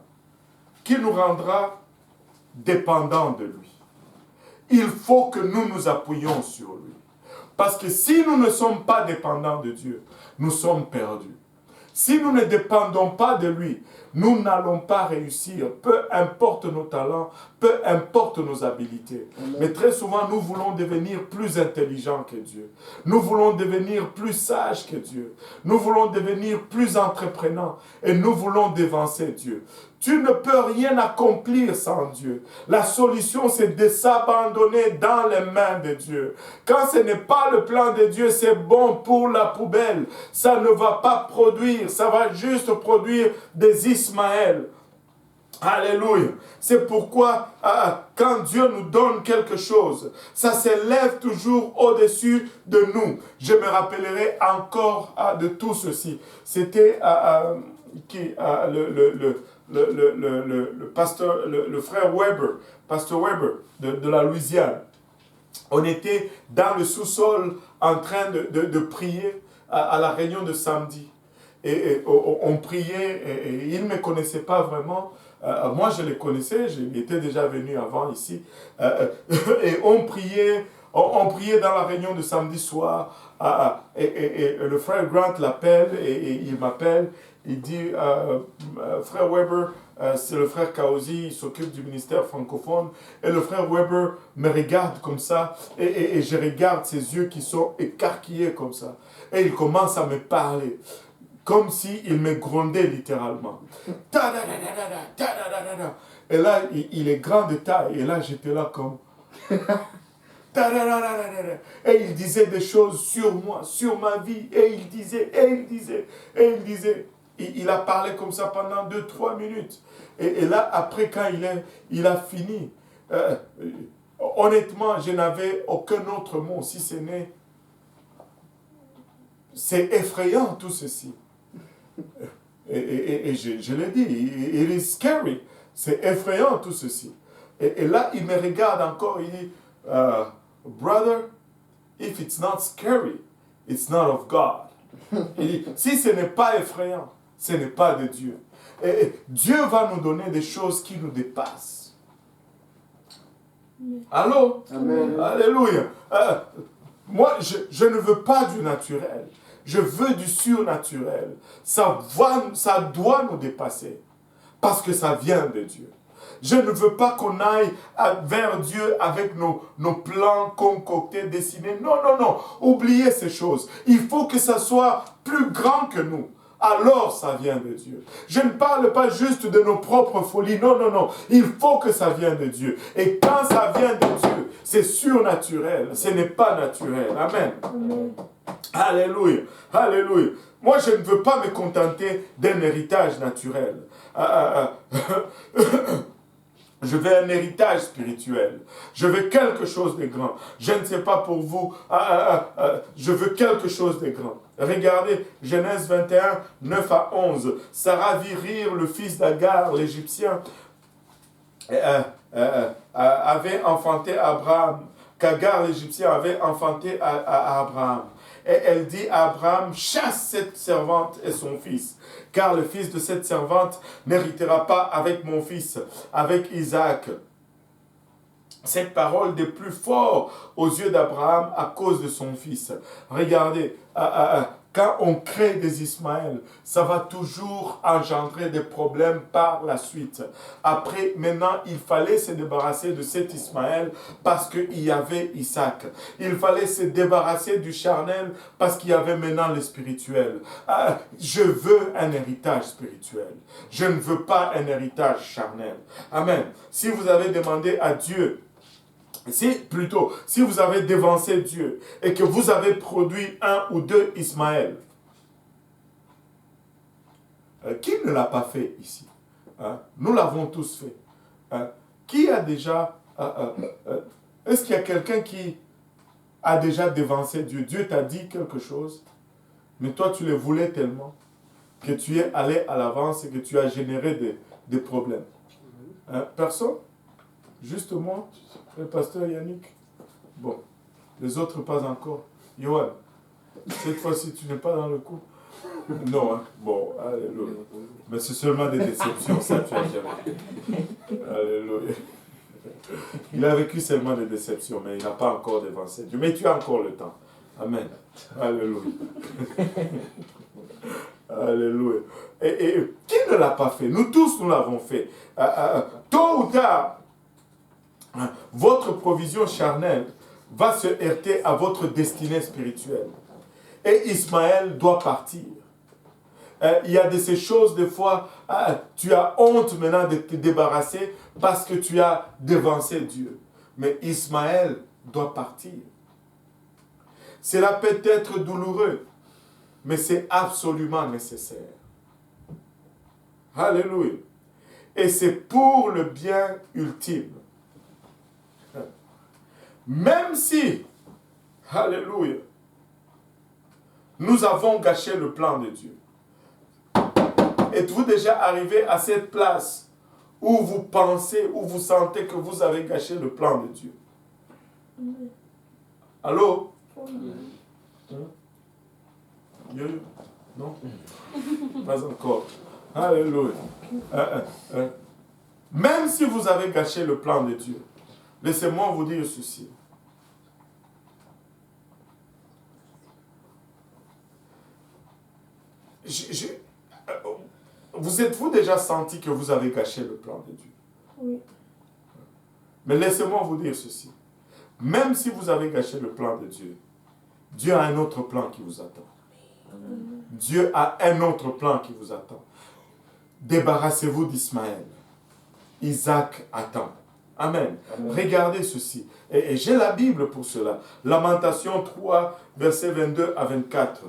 qui nous rendra dépendants de lui. Il faut que nous nous appuyions sur lui. Parce que si nous ne sommes pas dépendants de Dieu, nous sommes perdus. Si nous ne dépendons pas de lui, nous n'allons pas réussir, peu importe nos talents, peu importe nos habiletés. Amen. Mais très souvent, nous voulons devenir plus intelligents que Dieu. Nous voulons devenir plus sages que Dieu. Nous voulons devenir plus entreprenants et nous voulons devancer Dieu. Tu ne peux rien accomplir sans Dieu. La solution, c'est de s'abandonner dans les mains de Dieu. Quand ce n'est pas le plan de Dieu, c'est bon pour la poubelle. Ça ne va pas produire, ça va juste produire des Ismaël. Alléluia. C'est pourquoi quand Dieu nous donne quelque chose, ça s'élève toujours au-dessus de nous. Je me rappellerai encore de tout ceci. C'était le pasteur, le frère Weber, pasteur Weber de la Louisiane. On était dans le sous-sol en train de prier à la réunion de samedi. Et on priait, et il ne me connaissait pas vraiment. Moi, je le connaissais, il était déjà venu avant ici. Et on priait dans la réunion de samedi soir. Et le frère Grant l'appelle, et il m'appelle. Il dit, frère Weber, c'est le frère Kaozi, il s'occupe du ministère francophone. Et le frère Weber me regarde comme ça, et je regarde ses yeux qui sont écarquillés comme ça. Et il commence à me parler, comme s'il me grondait littéralement. Et là, il est grand de taille, et là, j'étais là comme... Et il disait des choses sur moi, sur ma vie, et il disait. Il a parlé comme ça pendant 2-3 minutes. Et là, après, quand il a fini, honnêtement, je n'avais aucun autre mot, si ce n'est... C'est effrayant, tout ceci. Et je l'ai dit, it is scary. C'est effrayant, tout ceci. Et là, il me regarde encore, il dit, brother, if it's not scary, it's not of God. Il dit, si ce n'est pas effrayant, ce n'est pas de Dieu. Et Dieu va nous donner des choses qui nous dépassent. Allô? Amen. Alléluia. Moi, je ne veux pas du naturel. Je veux du surnaturel. Ça doit nous dépasser. Parce que ça vient de Dieu. Je ne veux pas qu'on aille vers Dieu avec nos plans concoctés, dessinés. Non, non, non. Oubliez ces choses. Il faut que ça soit plus grand que nous. Alors ça vient de Dieu. Je ne parle pas juste de nos propres folies. Non, non, non. Il faut que ça vienne de Dieu. Et quand ça vient de Dieu, c'est surnaturel. Ce n'est pas naturel. Amen. Amen. Alléluia. Alléluia. Moi, je ne veux pas me contenter d'un héritage naturel. Je veux un héritage spirituel. Je veux quelque chose de grand. Je ne sais pas pour vous. Je veux quelque chose de grand. Regardez, Genèse 21, 9 à 11. Sarah vit rire le fils d'Agar, l'Égyptien, avait enfanté Abraham. Qu'Agar, l'Égyptien, avait enfanté à Abraham. Et elle dit à Abraham, chasse cette servante et son fils, car le fils de cette servante n'héritera pas avec mon fils, avec Isaac. Cette parole des plus forts aux yeux d'Abraham à cause de son fils. Regardez, quand on crée des Ismaël, ça va toujours engendrer des problèmes par la suite. Après, maintenant, il fallait se débarrasser de cet Ismaël parce qu'il y avait Isaac. Il fallait se débarrasser du charnel parce qu'il y avait maintenant le spirituel. Je veux un héritage spirituel. Je ne veux pas un héritage charnel. Amen. Si vous avez demandé à Dieu, si vous avez dévancé Dieu et que vous avez produit un ou deux Ismaël, qui ne l'a pas fait ici? Nous l'avons tous fait. Qui a déjà... est-ce qu'il y a quelqu'un qui a déjà dévancé Dieu? Dieu t'a dit quelque chose, mais toi tu le voulais tellement que tu es allé à l'avance et que tu as généré des problèmes. Personne? Juste moi? Le pasteur Yannick? Bon. Les autres pas encore. Yohan, cette fois-ci tu n'es pas dans le coup? Non, hein? Bon, alléluia. Mais c'est seulement des déceptions, ça tu as jamais. Alléluia. Il a vécu seulement des déceptions, mais il n'a pas encore dévancé Dieu. Mais tu as encore le temps. Amen. Alléluia. Alléluia. Et qui ne l'a pas fait? Nous tous, nous l'avons fait. Tôt ou tard, votre provision charnelle va se heurter à votre destinée spirituelle. Et Ismaël doit partir. Il y a de ces choses, des fois, tu as honte maintenant de te débarrasser parce que tu as dévancé Dieu. Mais Ismaël doit partir. Cela peut être douloureux, mais c'est absolument nécessaire. Alléluia. Et c'est pour le bien ultime. Même si, alléluia, nous avons gâché le plan de Dieu. Êtes-vous déjà arrivé à cette place où vous pensez, où vous sentez que vous avez gâché le plan de Dieu? Allô? Non? Pas encore. Alléluia. Même si vous avez gâché le plan de Dieu, laissez-moi vous dire ceci. Vous êtes-vous déjà senti que vous avez gâché le plan de Dieu? Oui. Mais laissez-moi vous dire ceci. Même si vous avez gâché le plan de Dieu, Dieu a un autre plan qui vous attend. Dieu a un autre plan qui vous attend. Débarrassez-vous d'Ismaël. Isaac attend. Amen. Amen. Regardez ceci. Et j'ai la Bible pour cela. Lamentation 3, versets 22 à 24.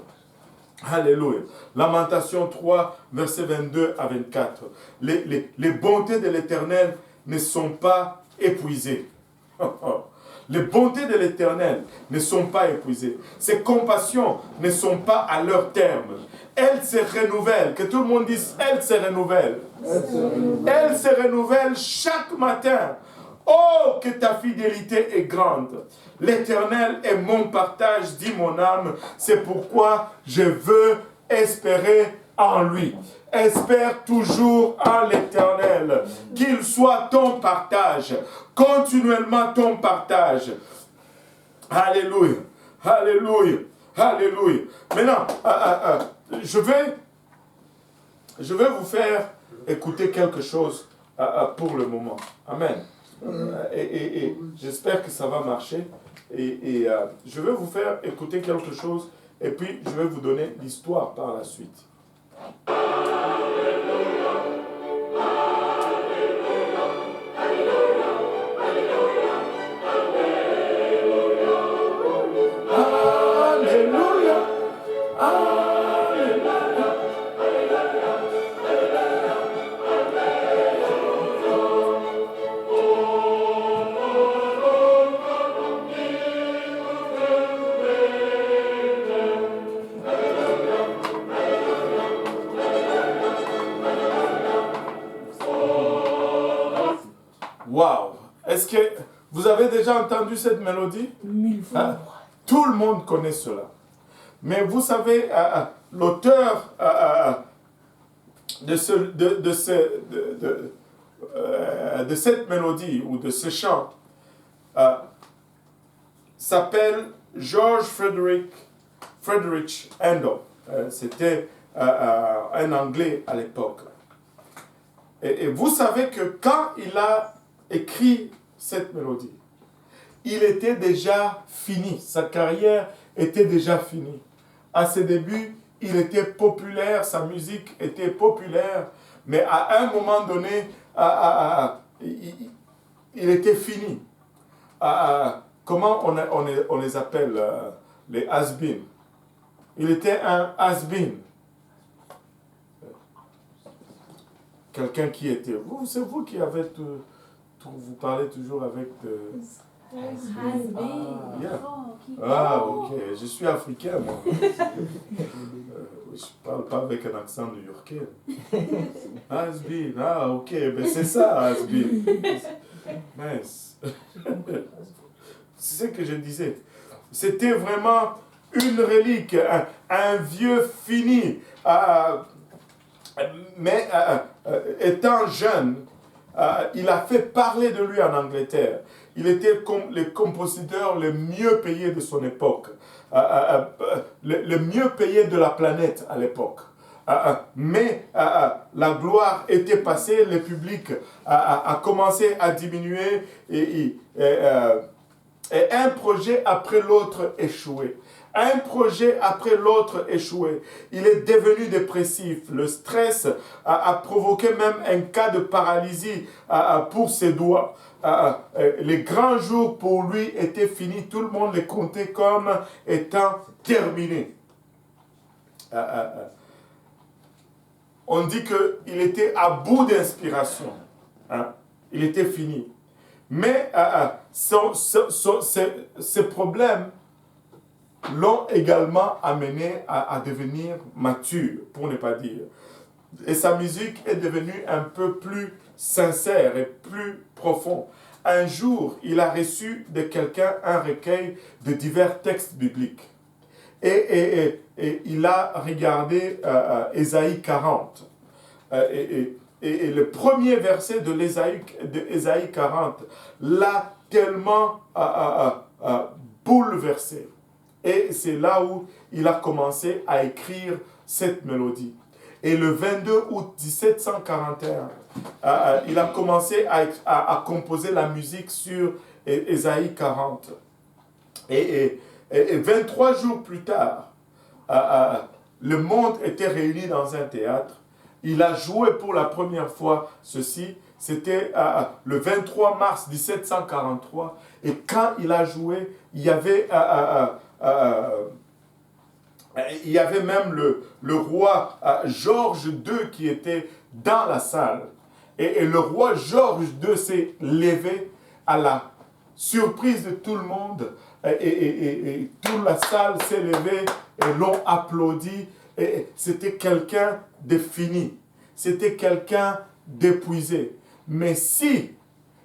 Alléluia. Lamentation 3, versets 22 à 24. Les bontés de l'Éternel ne sont pas épuisées. Les bontés de l'Éternel ne sont pas épuisées. Ses compassions ne sont pas à leur terme. Elles se renouvellent. Que tout le monde dise, elles se renouvellent. Elles se renouvellent chaque matin. Oh, que ta fidélité est grande. L'Éternel est mon partage, dit mon âme. C'est pourquoi je veux espérer en lui. Espère toujours en l'Éternel. Qu'il soit ton partage. Continuellement ton partage. Alléluia. Alléluia. Alléluia. Maintenant, je vais vous faire écouter quelque chose pour le moment. Amen. Et j'espère que ça va marcher. Et je vais vous faire écouter quelque chose. Et puis, je vais vous donner l'histoire par la suite. Waouh! Est-ce que vous avez déjà entendu cette mélodie? 1000 fois. Tout le monde connaît cela. Mais vous savez, l'auteur de cette mélodie ou de ce chant s'appelle George Frederick Handel. C'était un Anglais à l'époque. Et vous savez que quand il a écrit cette mélodie, il était déjà fini. Sa carrière était déjà finie. À ses débuts, il était populaire, sa musique était populaire, mais à un moment donné, il était fini. Comment on les appelle, les has-been? Il était un has-been. Quelqu'un qui était... C'est vous qui avez vous parlez toujours avec... Ok. Je suis africain, moi. Je ne parle pas avec un accent new-yorkais. Has-been. Ok. Ben c'est ça, has-been. Mince. C'est ce que je disais. C'était vraiment une relique, un vieux fini. Mais étant jeune, il a fait parler de lui en Angleterre. Il était le compositeur le mieux payé de son époque, le mieux payé de la planète à l'époque. Mais la gloire était passée, le public a commencé à diminuer et un projet après l'autre échoué. Un projet après l'autre échoué. Il est devenu dépressif. Le stress a provoqué même un cas de paralysie pour ses doigts. Les grands jours pour lui étaient finis. Tout le monde les comptait comme étant terminés. On dit qu'il était à bout d'inspiration. Il était fini. Mais ces problèmes l'ont également amené à devenir mature, pour ne pas dire. Et sa musique est devenue un peu plus sincère et plus profonde. Un jour, il a reçu de quelqu'un un recueil de divers textes bibliques. Et il a regardé Ésaïe 40. Et le premier verset de Ésaïe 40 l'a tellement bouleversé. Et c'est là où il a commencé à écrire cette mélodie. Et le 22 août 1741, il a commencé à composer la musique sur Ésaïe 40. Et 23 jours plus tard, le monde était réuni dans un théâtre. Il a joué pour la première fois ceci. C'était le 23 mars 1743. Et quand il a joué, il y avait même le roi Georges II qui était dans la salle. Et le roi Georges II s'est levé à la surprise de tout le monde. Et toute la salle s'est levée et l'ont applaudi. Et c'était quelqu'un de fini. C'était quelqu'un d'épuisé. Mais si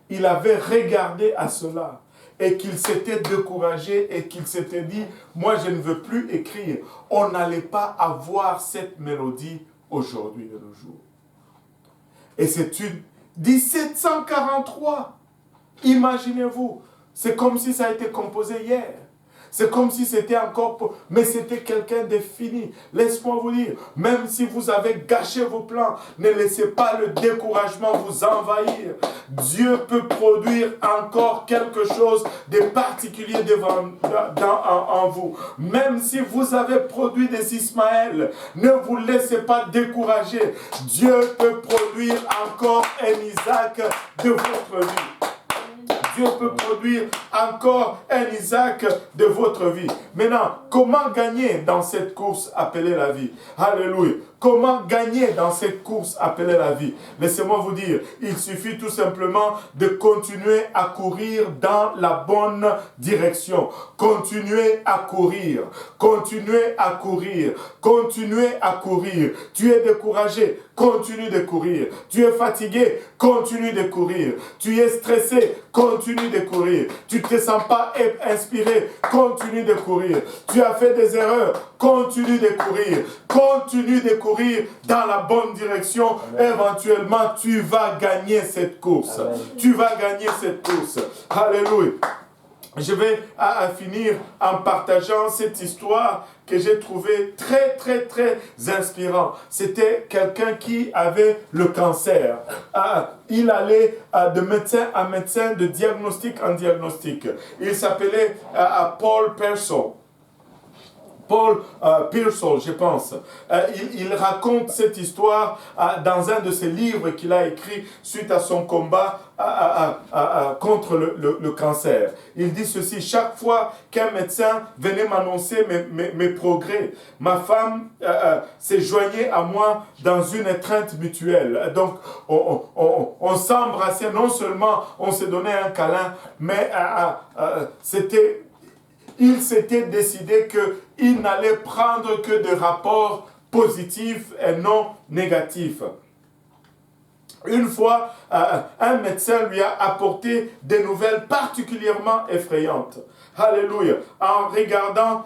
il avait regardé à cela, et qu'il s'était découragé et qu'il s'était dit, moi je ne veux plus écrire, on n'allait pas avoir cette mélodie aujourd'hui de nos jours. Et c'est une 1743. Imaginez-vous, c'est comme si ça a été composé hier. C'est comme si c'était encore... Mais c'était quelqu'un de fini. Laisse-moi vous dire, même si vous avez gâché vos plans, ne laissez pas le découragement vous envahir. Dieu peut produire encore quelque chose de particulier en vous. Même si vous avez produit des Ismaël, ne vous laissez pas décourager. Dieu peut produire encore un Isaac de votre vie. Dieu peut produire encore un Isaac de votre vie. Maintenant, comment gagner dans cette course appelée la vie? Alléluia. Comment gagner dans cette course appelée la vie? Laissez-moi vous dire, il suffit tout simplement de continuer à courir dans la bonne direction. Continuez à courir. Continuez à courir. Continuez à courir. Tu es découragé. Continue de courir. Tu es fatigué. Continue de courir. Tu es stressé. Continue de courir. Tu ne te sens pas inspiré. Continue de courir. Tu as fait des erreurs. Continue de courir. Continue de courir dans la bonne direction. Amen. Éventuellement, tu vas gagner cette course. Amen. Tu vas gagner cette course. Alléluia. Je vais finir en partageant cette histoire que j'ai trouvée très inspirante. C'était quelqu'un qui avait le cancer. Il allait de médecin en médecin, de diagnostic en diagnostic. Il s'appelait Paul Pearsall. Paul Pearsall, je pense. Il raconte cette histoire dans un de ses livres qu'il a écrit suite à son combat contre le cancer. Il dit ceci: chaque fois qu'un médecin venait m'annoncer mes progrès, ma femme se joignait à moi dans une étreinte mutuelle. Donc, on s'embrassait, non seulement on se donnait un câlin, mais il s'était décidé qu'il n'allait prendre que des rapports positifs et non négatifs. Une fois, un médecin lui a apporté des nouvelles particulièrement effrayantes. Alléluia. En regardant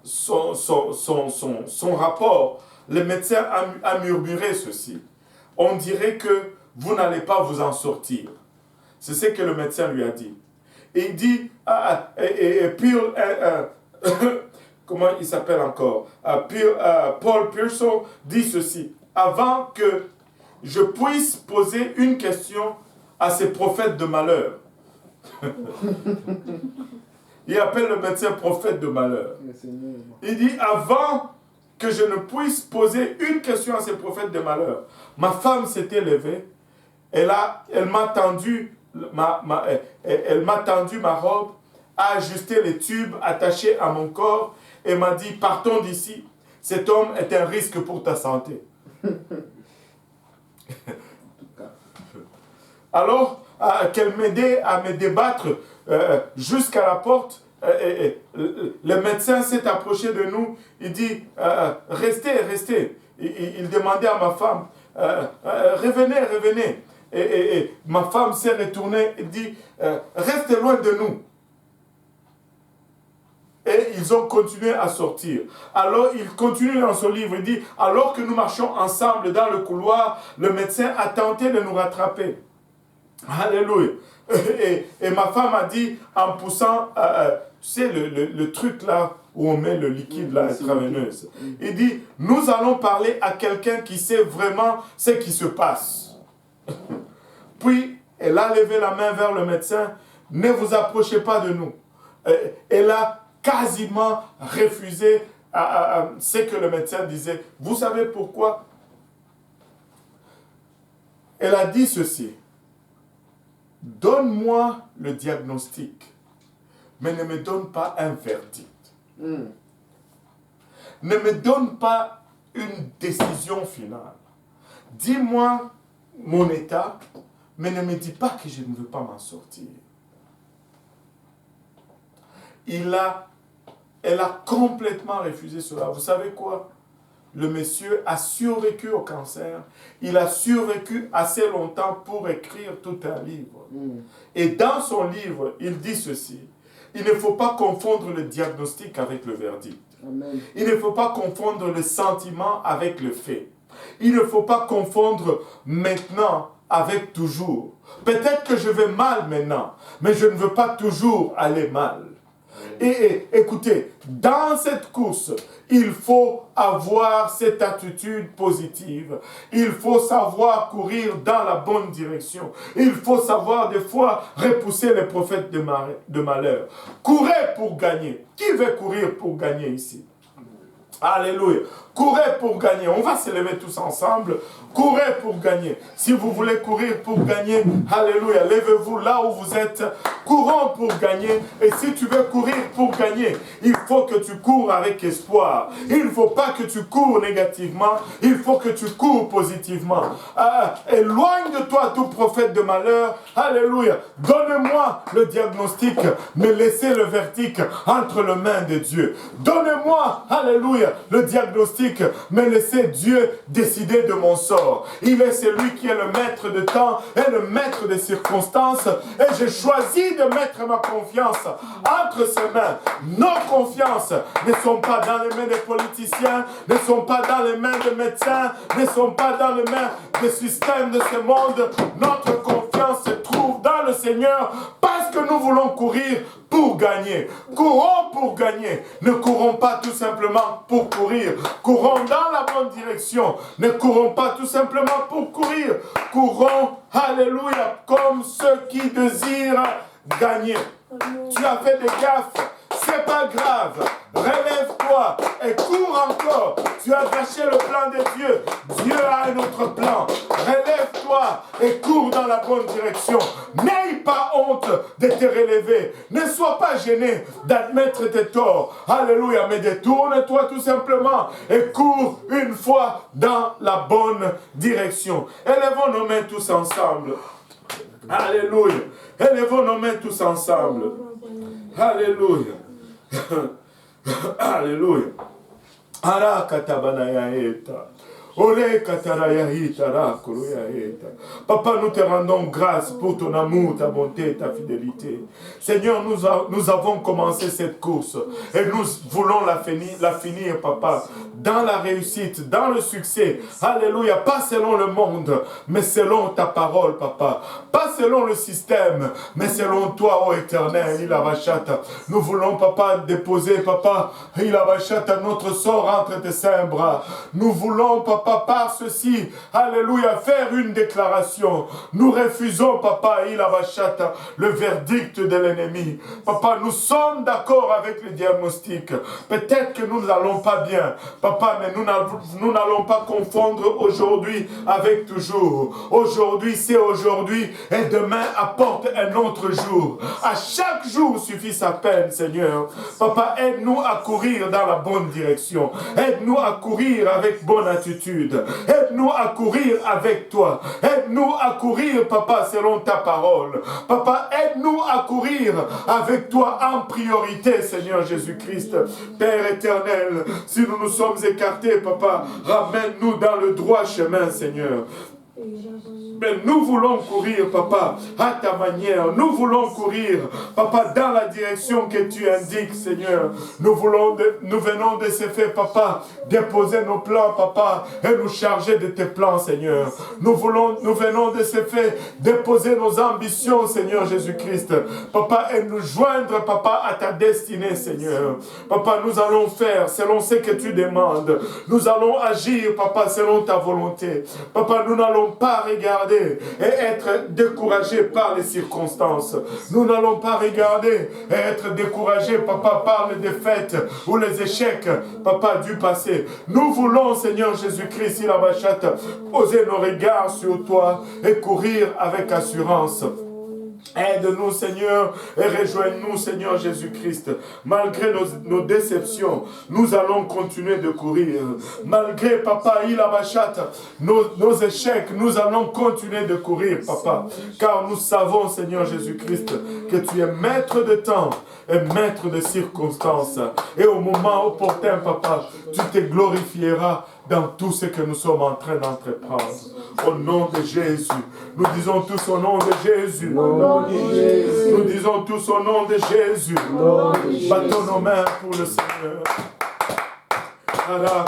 son rapport, le médecin a murmuré ceci: on dirait que vous n'allez pas vous en sortir. C'est ce que le médecin lui a dit. Et il dit, comment il s'appelle encore? Paul Pearsall dit ceci: avant que je puisse poser une question à ces prophètes de malheur. Il appelle le médecin prophète de malheur. Il dit, avant que je ne puisse poser une question à ces prophètes de malheur, ma femme s'était levée, elle m'a tendu elle m'a tendu ma robe, a ajusté les tubes attachés à mon corps et m'a dit: partons d'ici, cet homme est un risque pour ta santé. Alors qu'elle m'aidait à me débattre jusqu'à la porte, le médecin s'est approché de nous. Il dit: restez. Il demandait à ma femme: revenez. Et ma femme s'est retournée et dit: restez loin de nous. Et ils ont continué à sortir. Alors il continue dans son livre, il dit: alors que nous marchions ensemble dans le couloir, le médecin a tenté de nous rattraper. Alléluia. Et ma femme a dit, en poussant, tu sais, le truc là où on met le liquide là, intraveineuse. Il dit: nous allons parler à quelqu'un qui sait vraiment ce qui se passe. Puis, elle a levé la main vers le médecin: ne vous approchez pas de nous. Elle a quasiment refusé ce que le médecin disait. Vous savez pourquoi? Elle a dit ceci: donne-moi le diagnostic, mais ne me donne pas un verdict. Ne me donne pas une décision finale. Dis-moi mon état, mais ne me dis pas que je ne veux pas m'en sortir. Elle a complètement refusé cela. Vous savez quoi? Le monsieur a survécu au cancer. Il a survécu assez longtemps pour écrire tout un livre. Et dans son livre, il dit ceci: il ne faut pas confondre le diagnostic avec le verdict. Amen. Il ne faut pas confondre le sentiment avec le fait. Il ne faut pas confondre maintenant avec toujours. Peut-être que je vais mal maintenant, mais je ne veux pas toujours aller mal. Et écoutez, dans cette course, il faut avoir cette attitude positive. Il faut savoir courir dans la bonne direction. Il faut savoir des fois repousser les prophètes de malheur. Courez pour gagner. Qui veut courir pour gagner ici? Alléluia. Courez pour gagner. On va se lever tous ensemble. Courez pour gagner. Si vous voulez courir pour gagner, alléluia, levez-vous là où vous êtes. Courons pour gagner. Et si tu veux courir pour gagner, il faut que tu cours avec espoir. Il ne faut pas que tu cours négativement. Il faut que tu cours positivement. Éloigne de toi tout prophète de malheur. Alléluia. Donne-moi le diagnostic, mais laissez le verdict entre les mains de Dieu. Donnez-moi, alléluia, le diagnostic, mais laissez Dieu décider de mon sort. Il est celui qui est le maître de temps et le maître des circonstances. Et j'ai choisi de mettre ma confiance entre ses mains. Nos confiances ne sont pas dans les mains des politiciens, ne sont pas dans les mains des médecins, ne sont pas dans les mains des systèmes de ce monde. Notre confiance se trouve dans le Seigneur parce que nous voulons courir pour gagner. Courons pour gagner. Ne courons pas tout simplement pour courir. Courons dans la bonne direction. Ne courons pas tout simplement pour courir. Courons, alléluia, comme ceux qui désirent gagner. Tu as fait des gaffes. C'est pas grave. Relève-toi et cours encore. Tu as gâché le plan de Dieu. Dieu a un autre plan. Relève-toi et cours dans la bonne direction. N'aie pas honte de te relever. Ne sois pas gêné d'admettre tes torts. Alléluia. Mais détourne-toi tout simplement et cours une fois dans la bonne direction. Élevons nos mains tous ensemble. Alléluia. Élevons nos mains tous ensemble. Alléluia. Alléluia. Ara katabana eta. Ole kataraya hitara kuruya eta. Papa, nous te rendons grâce pour ton amour, ta bonté, ta fidélité. Seigneur, nous avons commencé cette course et nous voulons la finir, Papa, dans la réussite, dans le succès. Alléluia. Pas selon le monde, mais selon ta parole, Papa. Pas selon le système, mais selon toi, ô Éternel, Ilavachata. Nous voulons, Papa, déposer, Papa, Ilavachata, notre sort entre tes saints bras. Nous voulons, Papa, par ceci, alléluia, faire une déclaration. Nous refusons, Papa, Ilavachata, le verdict de l'ennemi. Papa, nous sommes d'accord avec le diagnostic. Peut-être que nous n'allons pas bien, Papa, mais nous n'allons pas confondre aujourd'hui avec toujours. Aujourd'hui, c'est aujourd'hui, et demain apporte un autre jour. À chaque jour suffit sa peine, Seigneur. Papa, aide-nous à courir dans la bonne direction. Aide-nous à courir avec bonne attitude. Aide-nous à courir avec toi. Aide-nous à courir, Papa, selon ta parole. Papa, aide-nous à courir avec toi en priorité, Seigneur Jésus-Christ. Père éternel, si nous nous sommes écartés, Papa, ramène-nous dans le droit chemin, Seigneur. Mais nous voulons courir, Papa, à ta manière. Nous voulons courir, Papa, dans la direction que tu indiques, Seigneur. Nous venons de ce fait, Papa, déposer nos plans, Papa, et nous charger de tes plans, Seigneur. Nous venons de ce fait déposer nos ambitions, Seigneur Jésus-Christ. Papa, et nous joindre, Papa, à ta destinée, Seigneur. Papa, nous allons faire selon ce que tu demandes. Nous allons agir, Papa, selon ta volonté. Papa, nous n'allons pas regarder et être découragés par les circonstances. Nous n'allons pas regarder et être découragés, Papa, par les défaites ou les échecs, Papa, du passé. Nous voulons, Seigneur Jésus-Christ, poser nos regards sur toi et courir avec assurance. Aide-nous, Seigneur, et rejoigne-nous, Seigneur Jésus-Christ. Malgré nos déceptions, nous allons continuer de courir. Malgré, Papa, nos échecs, nous allons continuer de courir, Papa. Car nous savons, Seigneur Jésus-Christ, que tu es maître de temps et maître de circonstances. Et au moment opportun, Papa, tu te glorifieras dans tout ce que nous sommes en train d'entreprendre. Au nom de Jésus. Nous disons tous au nom de Jésus. Nous disons tous au nom de Jésus. Battons nos mains pour le Seigneur. Gloire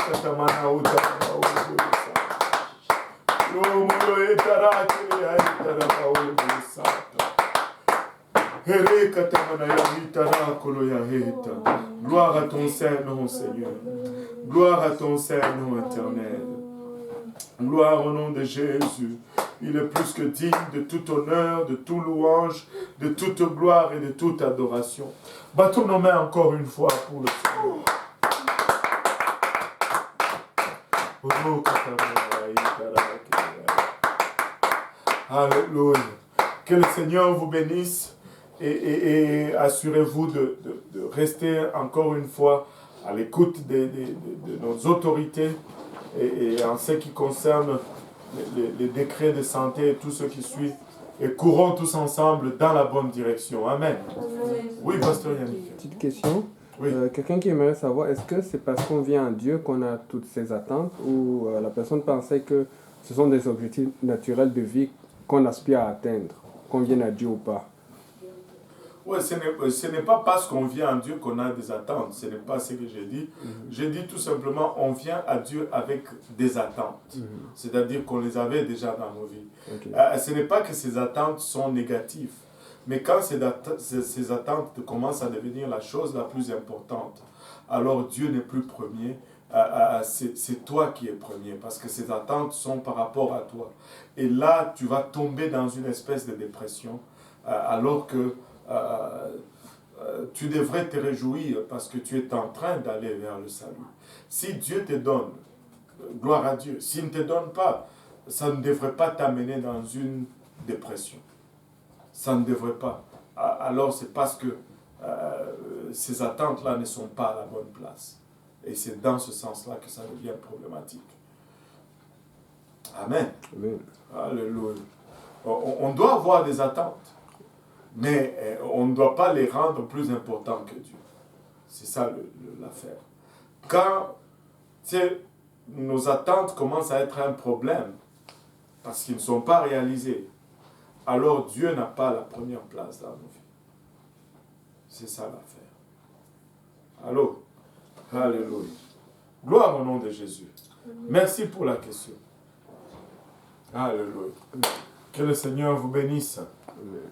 à ton Saint-Nom, Seigneur. Gloire à ton Saint-Nom éternel. Gloire au nom de Jésus. Il est plus que digne de tout honneur, de tout louange, de toute gloire et de toute adoration. Battons nos mains encore une fois pour le Seigneur. Alléluia. Que le Seigneur vous bénisse et assurez-vous de rester encore une fois à l'écoute de nos autorités et en ce qui concerne les décrets de santé et tout ce qui suit, et courons tous ensemble dans la bonne direction. Amen. Oui, Pasteur Yannick. Petite question. Oui. Quelqu'un qui aimerait savoir, est-ce que c'est parce qu'on vient à Dieu qu'on a toutes ces attentes, ou la personne pensait que ce sont des objectifs naturels de vie qu'on aspire à atteindre, qu'on vienne à Dieu ou pas? Oui, ce n'est pas parce qu'on vient à Dieu qu'on a des attentes. Ce n'est pas ce que j'ai dit. J'ai dit tout simplement, on vient à Dieu avec des attentes. C'est-à-dire qu'on les avait déjà dans nos vies. Okay. Ce n'est pas que ces attentes sont négatives. Mais quand ces attentes commencent à devenir la chose la plus importante, alors Dieu n'est plus premier. C'est toi qui es premier. Parce que ces attentes sont par rapport à toi. Et là, tu vas tomber dans une espèce de dépression. Alors que tu devrais te réjouir parce que tu es en train d'aller vers le salut. Si Dieu te donne, gloire à Dieu. S'il ne te donne pas, ça ne devrait pas t'amener dans une dépression. Ça ne devrait pas. Alors c'est parce que ces attentes-là ne sont pas à la bonne place. Et c'est dans ce sens-là que ça devient problématique. Amen. Amen. Alléluia. On doit avoir des attentes. Mais on ne doit pas les rendre plus importants que Dieu. C'est ça l'affaire. Quand nos attentes commencent à être un problème, parce qu'ils ne sont pas réalisés, alors Dieu n'a pas la première place dans nos vies. C'est ça l'affaire. Allô? Alléluia. Gloire au nom de Jésus. Merci pour la question. Alléluia. Que le Seigneur vous bénisse. Amen.